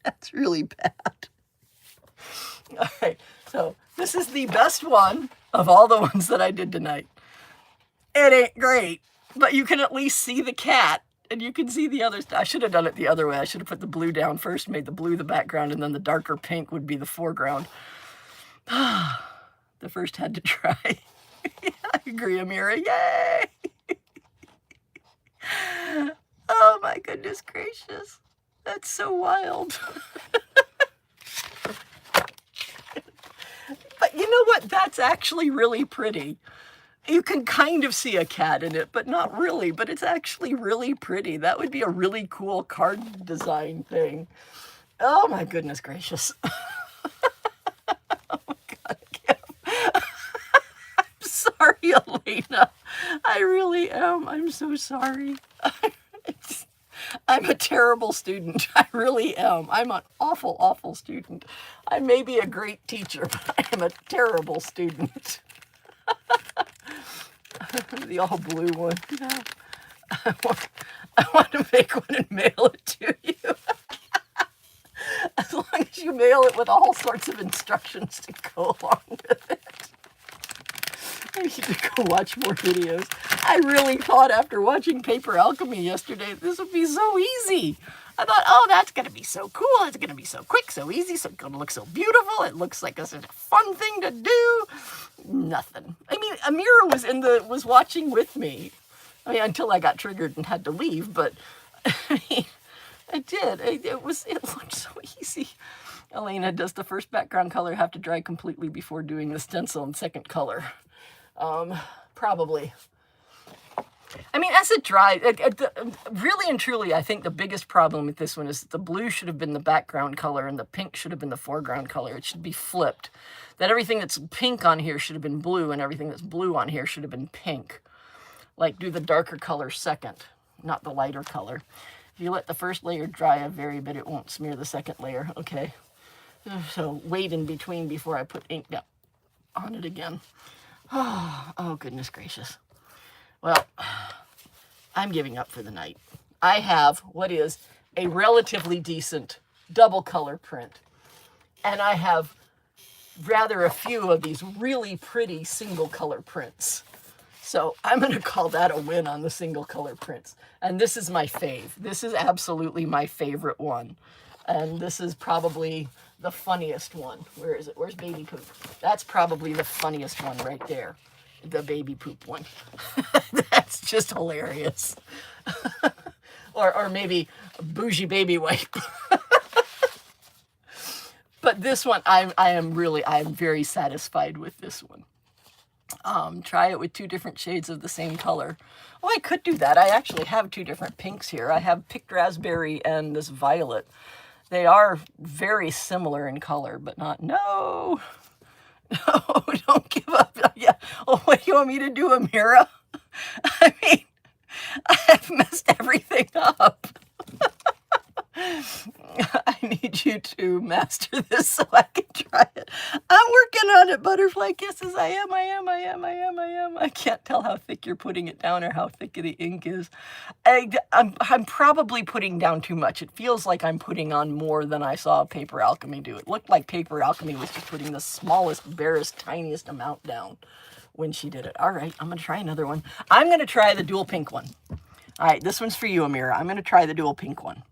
That's really bad. All right, so this is the best one of all the ones that I did tonight. It ain't great, but you can at least see the cat, and you can see the others. I should have done it the other way. I should have put the blue down first, made the blue the background, and then the darker pink would be the foreground. The first had to try. I agree, Amira. Yay! Oh my goodness gracious. That's so wild. But you know what? That's actually really pretty. You can kind of see a cat in it, but not really. But it's actually really pretty. That would be a really cool card design thing. Oh my goodness gracious. Oh my God, Kim. I'm sorry, Elena. I really am. I'm so sorry. I'm a terrible student. I really am. I'm an awful, awful student. I may be a great teacher, but I am a terrible student. The all blue one. Yeah. I want to make one and mail it to you. As long as you mail it with all sorts of instructions to go along with it. I need to go watch more videos. I really thought after watching Paper Alchemy yesterday, this would be so easy. I thought, oh, that's going to be so cool. It's going to be so quick, so easy, so it's going to look so beautiful. It looks like such a fun thing to do. Nothing. I mean, Amira was watching with me. I mean, until I got triggered and had to leave, but I mean, I did. It looked so easy. Elena, does the first background color have to dry completely before doing the stencil and second color? Probably. I mean, as it dries, really and truly, I think the biggest problem with this one is that the blue should have been the background color and the pink should have been the foreground color. It should be flipped. That everything that's pink on here should have been blue and everything that's blue on here should have been pink. Like, do the darker color second, not the lighter color. If you let the first layer dry a very bit, it won't smear the second layer. Okay. So wait in between before I put ink down on it again. Oh, goodness gracious. Well, I'm giving up for the night. I have what is a relatively decent double color print. And I have rather a few of these really pretty single color prints. So I'm going to call that a win on the single color prints. And this is my fave. This is absolutely my favorite one. And this is probably the funniest one. Where is it? Where's baby poop? That's probably the funniest one right there. The baby poop one. That's just hilarious. or maybe bougie baby wipe. But this one, I'm very satisfied with this one. Try it with 2 different shades of the same color. Oh, I could do that. I actually have 2 different pinks here. I have picked raspberry and this violet. They are very similar in color, but not, no, don't give up. Yeah. Oh, what do you want me to do, Amira? I mean, I've messed everything up. I need you to master this so I can try it. I'm working on it, Butterfly Kisses. I am. I can't tell how thick you're putting it down or how thick the ink is. I'm probably putting down too much. It feels like I'm putting on more than I saw Paper Alchemy do. It looked like Paper Alchemy was just putting the smallest, barest, tiniest amount down when she did it. All right, I'm going to try another one. I'm going to try the dual pink one. All right, this one's for you, Amira. I'm going to try the dual pink one.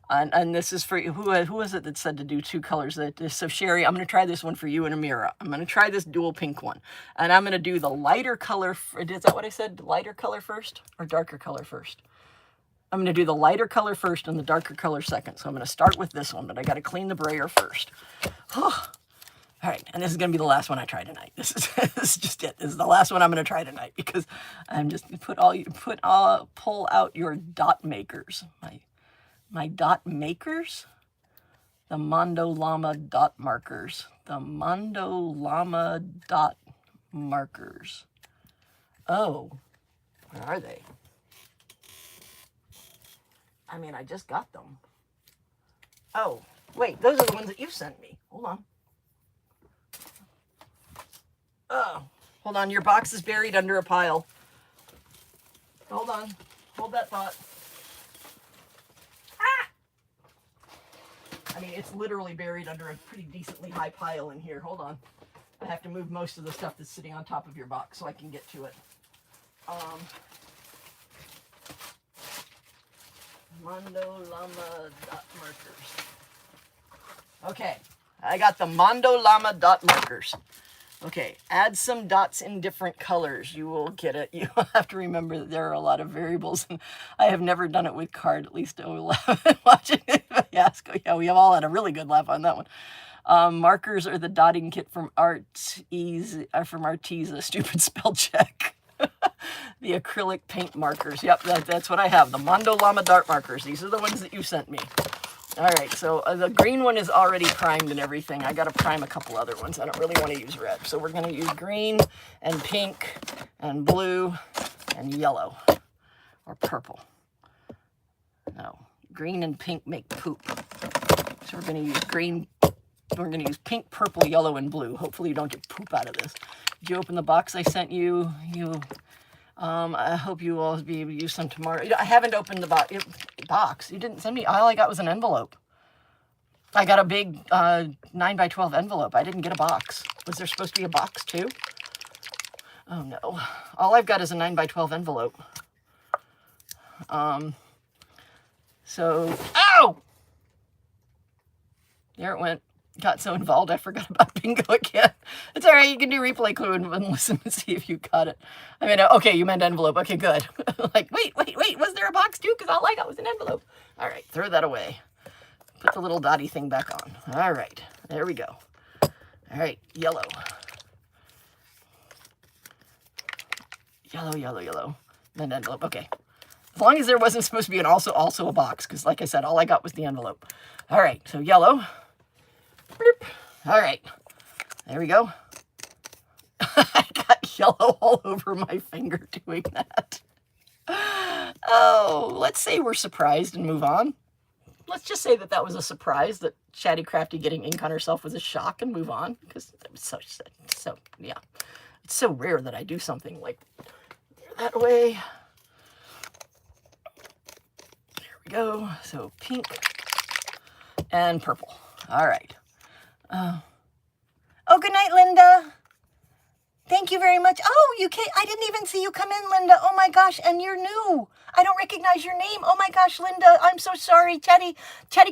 And this is for, who was it that said to do two colors? So Sherry, I'm going to try this one for you and Amira. I'm going to try this dual pink one. And I'm going to do the lighter color. Is that what I said? Lighter color first or darker color first? I'm going to do the lighter color first and the darker color second. So I'm going to start with this one, but I got to clean the brayer first. All right, and this is going to be the last one I try tonight. This is just it. This is the last one I'm going to try tonight because I'm just pull out your dot makers. My dot makers, the Mondo Llama dot markers, the Mondo Llama dot markers. Oh, where are they? I mean, I just got them. Oh, wait, those are the ones that you sent me. Hold on. Oh, hold on, your box is buried under a pile. Hold on, hold that thought. I mean, it's literally buried under a pretty decently high pile in here. Hold on. I have to move most of the stuff that's sitting on top of your box so I can get to it. Mondo Llama dot markers. Okay, I got the Mondo Llama dot markers. Okay, add some dots in different colors. You will get it. You will have to remember that there are a lot of variables. And I have never done it with card, at least I will laugh watching it. Yeah, we have all had a really good laugh on that one. Markers are the dotting kit from Arteza. Stupid spell check. The acrylic paint markers. Yep, that's what I have. The Mondo Llama dart markers. These are the ones that you sent me. All right, so the green one is already primed and everything. I got to prime a couple other ones. I don't really want to use red. So we're going to use green and pink and blue and yellow or purple. No, green and pink make poop. So we're going to use green. We're going to use pink, purple, yellow, and blue. Hopefully you don't get poop out of this. Did you open the box I sent you? I hope you will be able to use some tomorrow. I haven't opened the box. You didn't send me. All I got was an envelope. I got a big 9x12 envelope. I didn't get a box. Was there supposed to be a box too? Oh no. All I've got is a 9x12 envelope. So, ow! There it went. Got so involved I forgot about bingo again. It's all right. You can do replay clue and listen and see if you got it. I mean, okay, you meant envelope. Okay, good. Like, wait. Was there a box too? Because all I got was an envelope. All right, throw that away. Put the little dotty thing back on. All right, there we go. All right, yellow. Yellow. Then envelope. Okay. As long as there wasn't supposed to be an also a box, because like I said, all I got was the envelope. All right, so yellow. Bloop. All right, there we go. I got yellow all over my finger doing that. Oh, let's say we're surprised and move on. Let's just say that was a surprise, that Chatty Crafty getting ink on herself was a shock, and move on, because it was so yeah. It's so rare that I do something like that way. There we go. So pink and purple. All right. Oh, good night, Linda. Thank you very much. Oh, you came. I didn't even see you come in, Linda. Oh my gosh, and you're new. I don't recognize your name. Oh my gosh, Linda, I'm so sorry. Chatty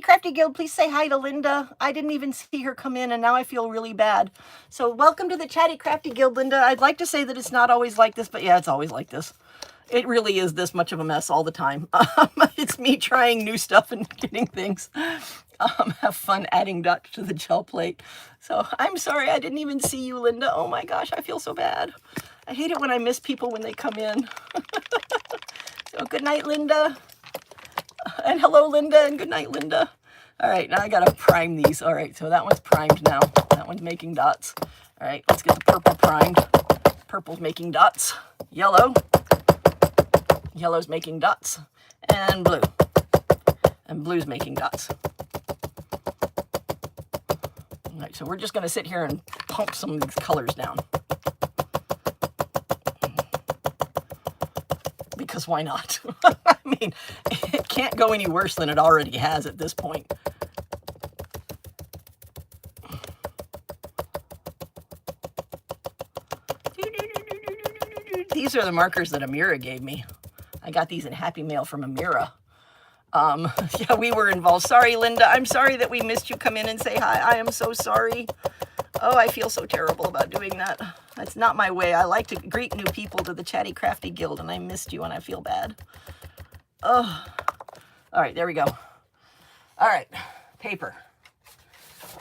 Crafty Guild, please say hi to Linda. I didn't even see her come in, and now I feel really bad. So welcome to the Chatty Crafty Guild, Linda. I'd like to say that it's not always like this, but yeah, it's always like this. It really is this much of a mess all the time. It's me trying new stuff and getting things. Have fun adding dots to the gel plate. So I'm sorry I didn't even see you, Linda. Oh my gosh, I feel so bad. I hate it when I miss people when they come in. So good night, Linda. And hello, Linda, and good night, Linda. All right, now I gotta prime these. All right, so that one's primed now. That one's making dots. All right, let's get the purple primed. Purple's making dots. Yellow. Yellow's making dots. And blue. And blue's making dots. All right, so we're just going to sit here and pump some of these colors down. Because why not? I mean, it can't go any worse than it already has at this point. These are the markers that Amira gave me. I got these in Happy Mail from Amira. Yeah, we were involved. Sorry, Linda. I'm sorry that we missed you come in and say hi. I am so sorry. Oh, I feel so terrible about doing that. That's not my way. I like to greet new people to the Chatty Crafty Guild, and I missed you, and I feel bad. Oh. All right, there we go. All right, paper.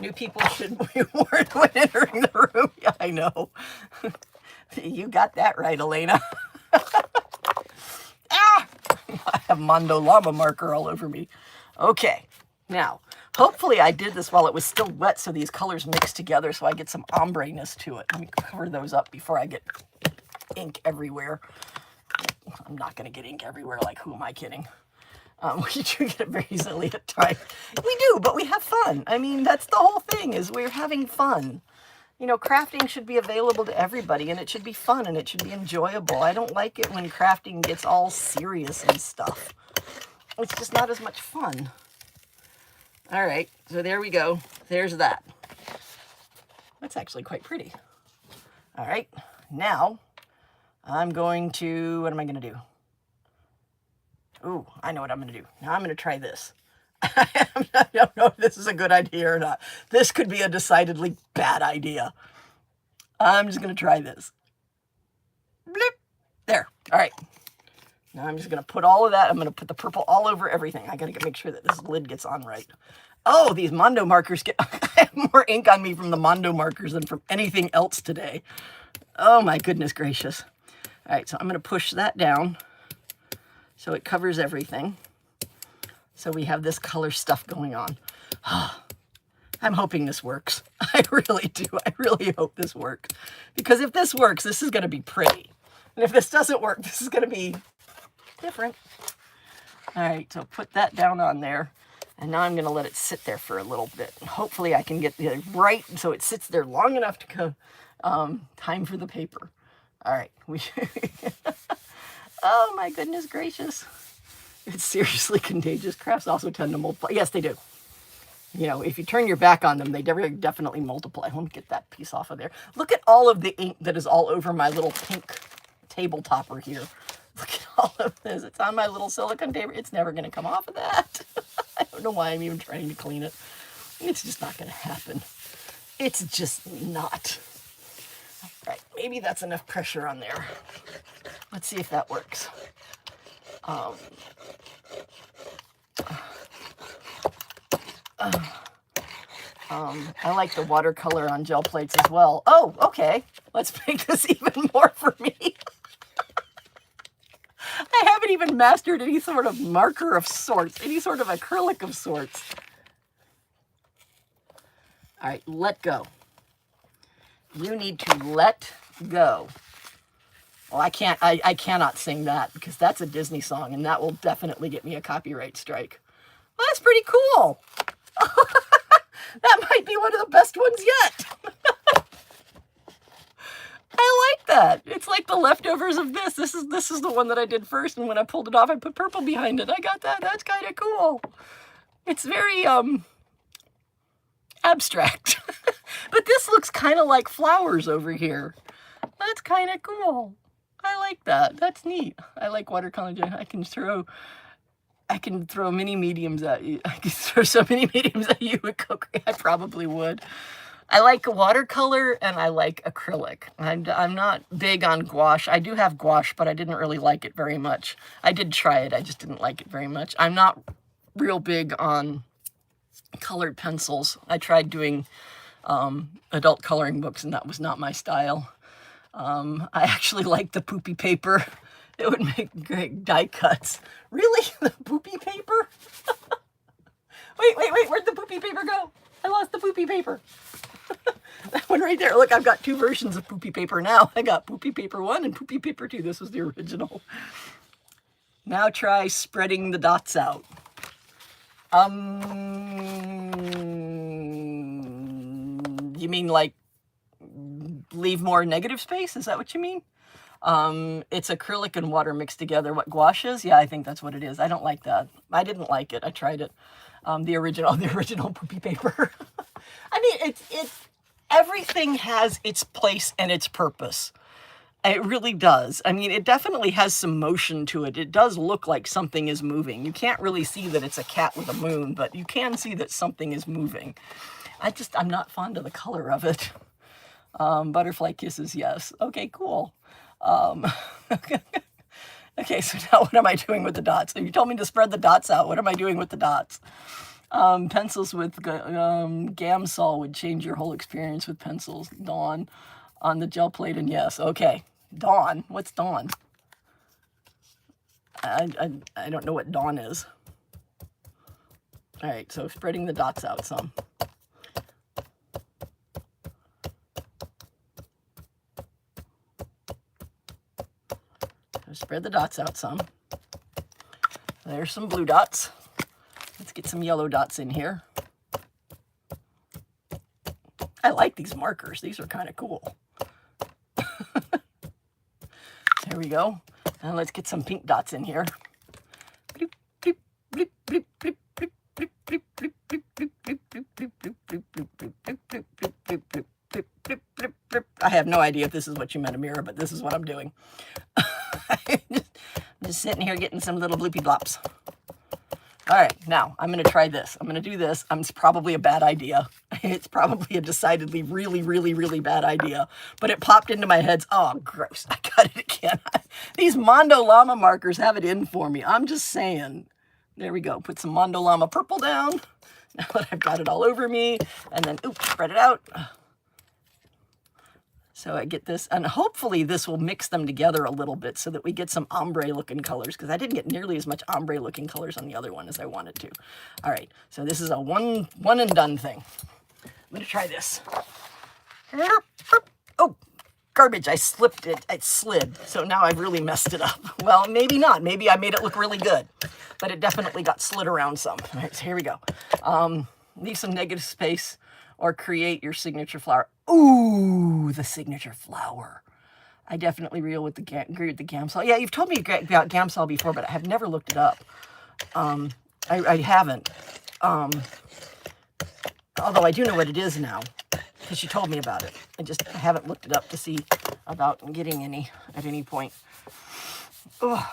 New people should be warned when entering the room. Yeah, I know. You got that right, Elena. Ah! I have Mondo Llama marker all over me. Okay, now, hopefully I did this while it was still wet so these colors mix together so I get some ombre-ness to it. Let me cover those up before I get ink everywhere. I'm not going to get ink everywhere, like who am I kidding? We do get it very easily at times. We do, but we have fun. I mean, that's the whole thing, is we're having fun. You know, crafting should be available to everybody, and it should be fun, and it should be enjoyable. I don't like it when crafting gets all serious and stuff. It's just not as much fun. All right, so there we go. There's that. That's actually quite pretty. All right, now I'm going to, what am I going to do? Ooh, I know what I'm going to do. Now I'm going to try this. I don't know if this is a good idea or not. This could be a decidedly bad idea. I'm just going to try this. Bloop. There. All right. Now I'm just going to put all of that. I'm going to put the purple all over everything. I got to make sure that this lid gets on right. Oh, these Mondo markers get... I have more ink on me from the Mondo markers than from anything else today. Oh, my goodness gracious. All right, so I'm going to push that down so it covers everything. So we have this color stuff going on. I'm hoping this works. I really do. I really hope this works. Because if this works, this is going to be pretty. And if this doesn't work, this is going to be different. All right, so put that down on there. And now I'm going to let it sit there for a little bit. Hopefully I can get it right so it sits there long enough to go. Time for the paper. All right. Oh, my goodness gracious. It's seriously contagious. Crafts also tend to multiply. Yes, they do. You know, if you turn your back on them, they definitely multiply. Let me get that piece off of there. Look at all of the ink that is all over my little pink table topper here. Look at all of this. It's on my little silicone paper. It's never going to come off of that. I don't know why I'm even trying to clean it. It's just not going to happen. It's just not. All right, maybe that's enough pressure on there. Let's see if that works. I like the watercolor on gel plates as well. Oh, okay. Let's make this even more for me. I haven't even mastered any sort of marker of sorts, any sort of acrylic of sorts. All right, let go. You need to let go. Well, I cannot sing that because that's a Disney song and that will definitely get me a copyright strike. Well, that's pretty cool. That might be one of the best ones yet. I like that. It's like the leftovers of this. This is the one that I did first, and when I pulled it off, I put purple behind it. I got that. That's kind of cool. It's very abstract. But this looks kind of like flowers over here. That's kind of cool. I like that. That's neat. I like watercolor. I can throw mini mediums at you. I can throw so many mediums at you with Coke. I probably would. I like watercolor and I like acrylic. I'm not big on gouache. I do have gouache, but I didn't really like it very much. I did try it. I just didn't like it very much. I'm not real big on colored pencils. I tried doing adult coloring books and that was not my style. I actually like the poopy paper. It would make great die cuts. Really? The poopy paper? Wait, where'd the poopy paper go? I lost the poopy paper. That one right there. Look, I've got two versions of poopy paper now. I got poopy paper 1 and poopy paper 2. This was the original. Now try spreading the dots out. You mean like leave more negative space? Is that what you mean? It's acrylic and water mixed together. What, gouache is? Yeah, I think that's what it is. I don't like that. I didn't like it. I tried it. The original poopy paper. I mean, it's everything has its place and its purpose. It really does. I mean, it definitely has some motion to it. It does look like something is moving. You can't really see that it's a cat with a moon, but you can see that something is moving. I'm not fond of the color of it. Butterfly kisses, yes. Okay, cool. Okay, so now what am I doing with the dots? So you told me to spread the dots out. What am I doing with the dots? Pencils with Gamsol would change your whole experience with pencils. Dawn on the gel plate, and yes. Okay. Dawn? What's dawn? I don't know what dawn is. All right, so spreading the dots out some. Spread the dots out some. There's some blue dots. Let's get some yellow dots in here. I like these markers. These are kind of cool. There we go. And let's get some pink dots in here. I have no idea if this is what you meant, Amira, but this is what I'm doing. I'm just sitting here getting some little bloopy blops. All right, now I'm going to try this. I'm going to do this. It's probably a bad idea. It's probably a decidedly really, really, really bad idea. But it popped into my head. Oh, gross. I got it again. These Mondo Llama markers have it in for me. I'm just saying. There we go. Put some Mondo Llama purple down. Now that I've got it all over me. And then, oops, spread it out. So I get this, and hopefully this will mix them together a little bit so that we get some ombre-looking colors, because I didn't get nearly as much ombre-looking colors on the other one as I wanted to. All right, so this is a one and done thing. I'm going to try this. Oh, garbage, I slipped it. It slid, so now I've really messed it up. Well, maybe not. Maybe I made it look really good, but it definitely got slid around some. All right, so here we go. Leave some negative space or create your signature flower. Ooh, the signature flower. I definitely agree with the Gamsol. Yeah, you've told me about Gamsol before, but I have never looked it up. I haven't. Although I do know what it is now, because you told me about it. I haven't looked it up to see about getting any at any point. Ugh.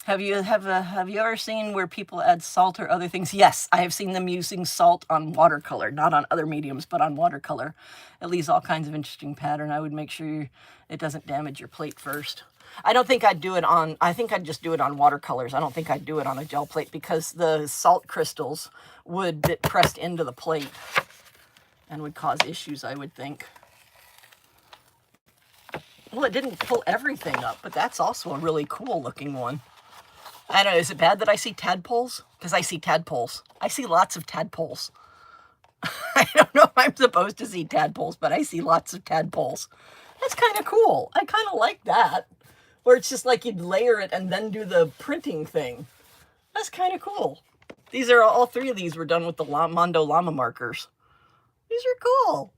Have you ever seen where people add salt or other things? Yes, I have seen them using salt on watercolor, not on other mediums, but on watercolor. It leaves all kinds of interesting pattern. I would make sure it doesn't damage your plate first. I don't think I'd do it on, I think I'd just do it on watercolors. I don't think I'd do it on a gel plate because the salt crystals would get pressed into the plate and would cause issues, I would think. Well, it didn't pull everything up, but that's also a really cool looking one. I don't know, is it bad that I see tadpoles? Because I see tadpoles. I see lots of tadpoles. I don't know if I'm supposed to see tadpoles, but I see lots of tadpoles. That's kind of cool. I kind of like that. Where it's just like you'd layer it and then do the printing thing. That's kind of cool. These are, all three of these were done with the Mondo Llama markers. These are cool.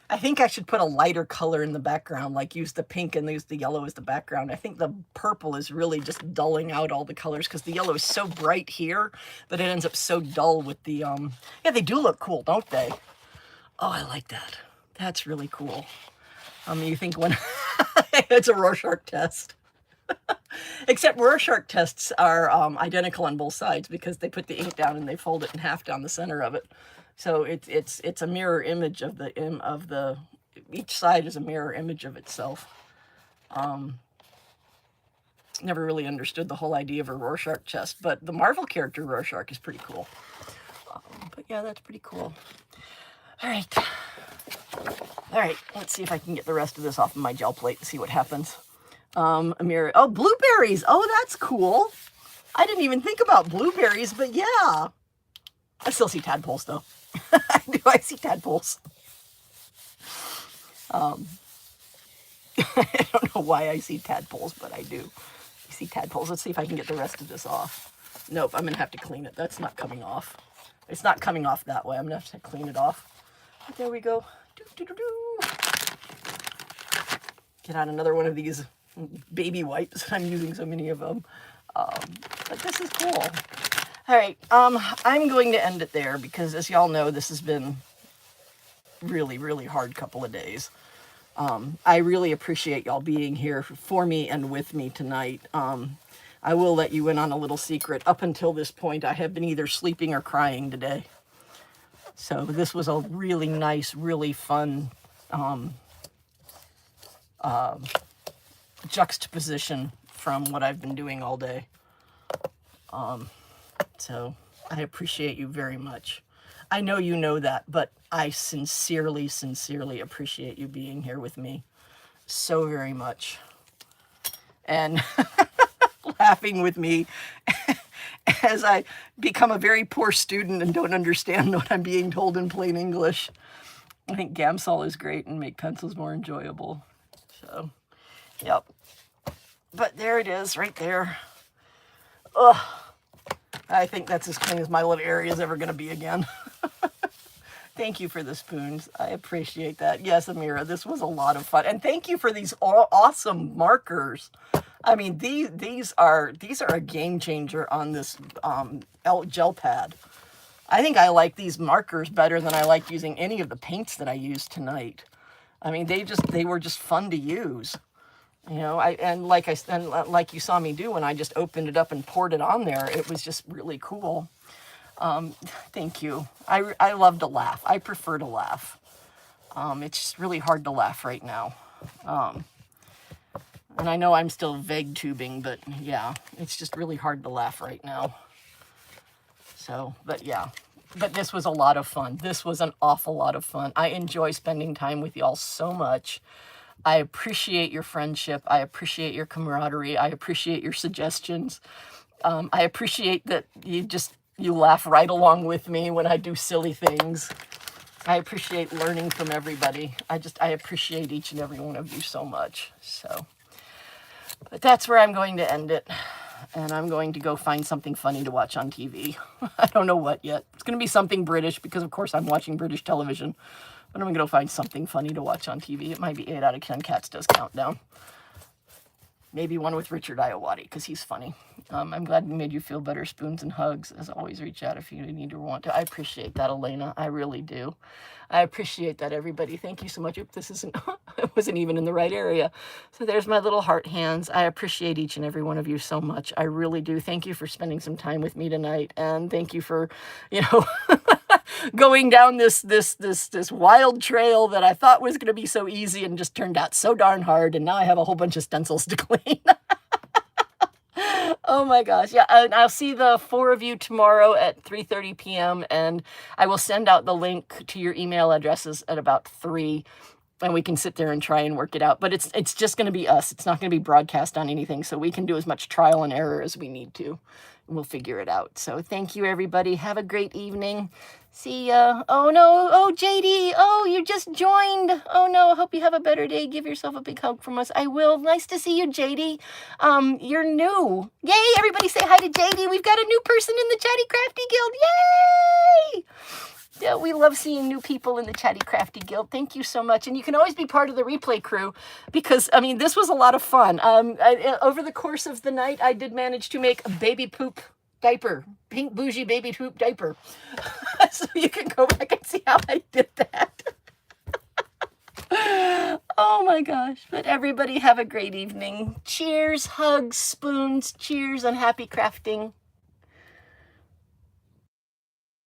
I think I should put a lighter color in the background, like use the pink and use the yellow as the background. I think the purple is really just dulling out all the colors because the yellow is so bright here that it ends up so dull with the, yeah, they do look cool, don't they? Oh, I like that. That's really cool. You think when, it's a Rorschach test. Except Rorschach tests are identical on both sides because they put the ink down and they fold it in half down the center of it. So it's a mirror image of the each side is a mirror image of itself. Never really understood the whole idea of a Rorschach test, but the Marvel character Rorschach is pretty cool. But yeah, that's pretty cool. All right, let's see if I can get the rest of this off of my gel plate and see what happens. Amira, oh, blueberries. Oh, that's cool. I didn't even think about blueberries, but yeah. I still see tadpoles, though. I see tadpoles. I don't know why I see tadpoles, but I do. I see tadpoles. Let's see if I can get the rest of this off. Nope, I'm going to have to clean it. That's not coming off. It's not coming off that way. I'm going to have to clean it off. But there we go. Get out another one of these baby wipes. I'm using so many of them. But this is cool. All right, I'm going to end it there because, as y'all know, this has been really, really hard couple of days. I really appreciate y'all being here for me and with me tonight. I will let you in on a little secret. Up until this point, I have been either sleeping or crying today. So this was a really nice, really fun juxtaposition from what I've been doing all day. So I appreciate you very much. I know you know that, but I sincerely, sincerely appreciate you being here with me so very much. And laughing with me as I become a very poor student and don't understand what I'm being told in plain English. I think Gamsol is great and make pencils more enjoyable. So, yep. But there it is, right there. Ugh. I think that's as clean as my little area is ever going to be again. Thank you for the spoons. I appreciate that. Yes, Amira, this was a lot of fun. And thank you for these awesome markers. I mean, these are a game changer on this gel pad. I think I like these markers better than I like using any of the paints that I used tonight. I mean, they were just fun to use. You know, like you saw me do when I just opened it up and poured it on there, it was just really cool. Thank you. I love to laugh. I prefer to laugh. It's just really hard to laugh right now. And I know I'm still vague tubing, but yeah, it's just really hard to laugh right now. So, but yeah. But this was a lot of fun. This was an awful lot of fun. I enjoy spending time with y'all so much. I appreciate your friendship. I appreciate your camaraderie. I appreciate your suggestions. I appreciate that you laugh right along with me when I do silly things. I appreciate learning from everybody. I appreciate each and every one of you so much. So, but that's where I'm going to end it. And I'm going to go find something funny to watch on TV. I don't know what yet. It's going to be something British because, of course, I'm watching British television. But I'm going to go find something funny to watch on TV. It might be 8 out of 10 Cats Does Countdown. Maybe one with Richard Iowati, because he's funny. I'm glad we made you feel better. Spoons and hugs. As always, reach out if you need or want to. I appreciate that, Elena. I really do. I appreciate that, everybody. Thank you so much. Oop, this isn't, it wasn't even in the right area. So there's my little heart hands. I appreciate each and every one of you so much. I really do. Thank you for spending some time with me tonight. And thank you for, going down this wild trail that I thought was going to be so easy and just turned out so darn hard. And now I have a whole bunch of stencils to clean. Oh my gosh. Yeah. And I'll see the 4 of you tomorrow at 3:30 p.m. And I will send out the link to your email addresses at about 3. And we can sit there and try and work it out. But it's just going to be us. It's not going to be broadcast on anything. So we can do as much trial and error as we need to. And we'll figure it out. So thank you, everybody. Have a great evening. See ya. Oh, no. Oh, JD. Oh, you just joined. Oh, no. I hope you have a better day. Give yourself a big hug from us. I will. Nice to see you, JD. You're new. Yay. Everybody say hi to JD. We've got a new person in the Chatty Crafty Guild. Yay. Yeah, we love seeing new people in the Chatty Crafty Guild. Thank you so much. And you can always be part of the replay crew because, I mean, this was a lot of fun. Over the course of the night, I did manage to make a baby poop diaper, pink bougie baby poop diaper. So you can go back and see how I did that. Oh my gosh. But everybody have a great evening. Cheers, hugs, spoons, cheers, and happy crafting.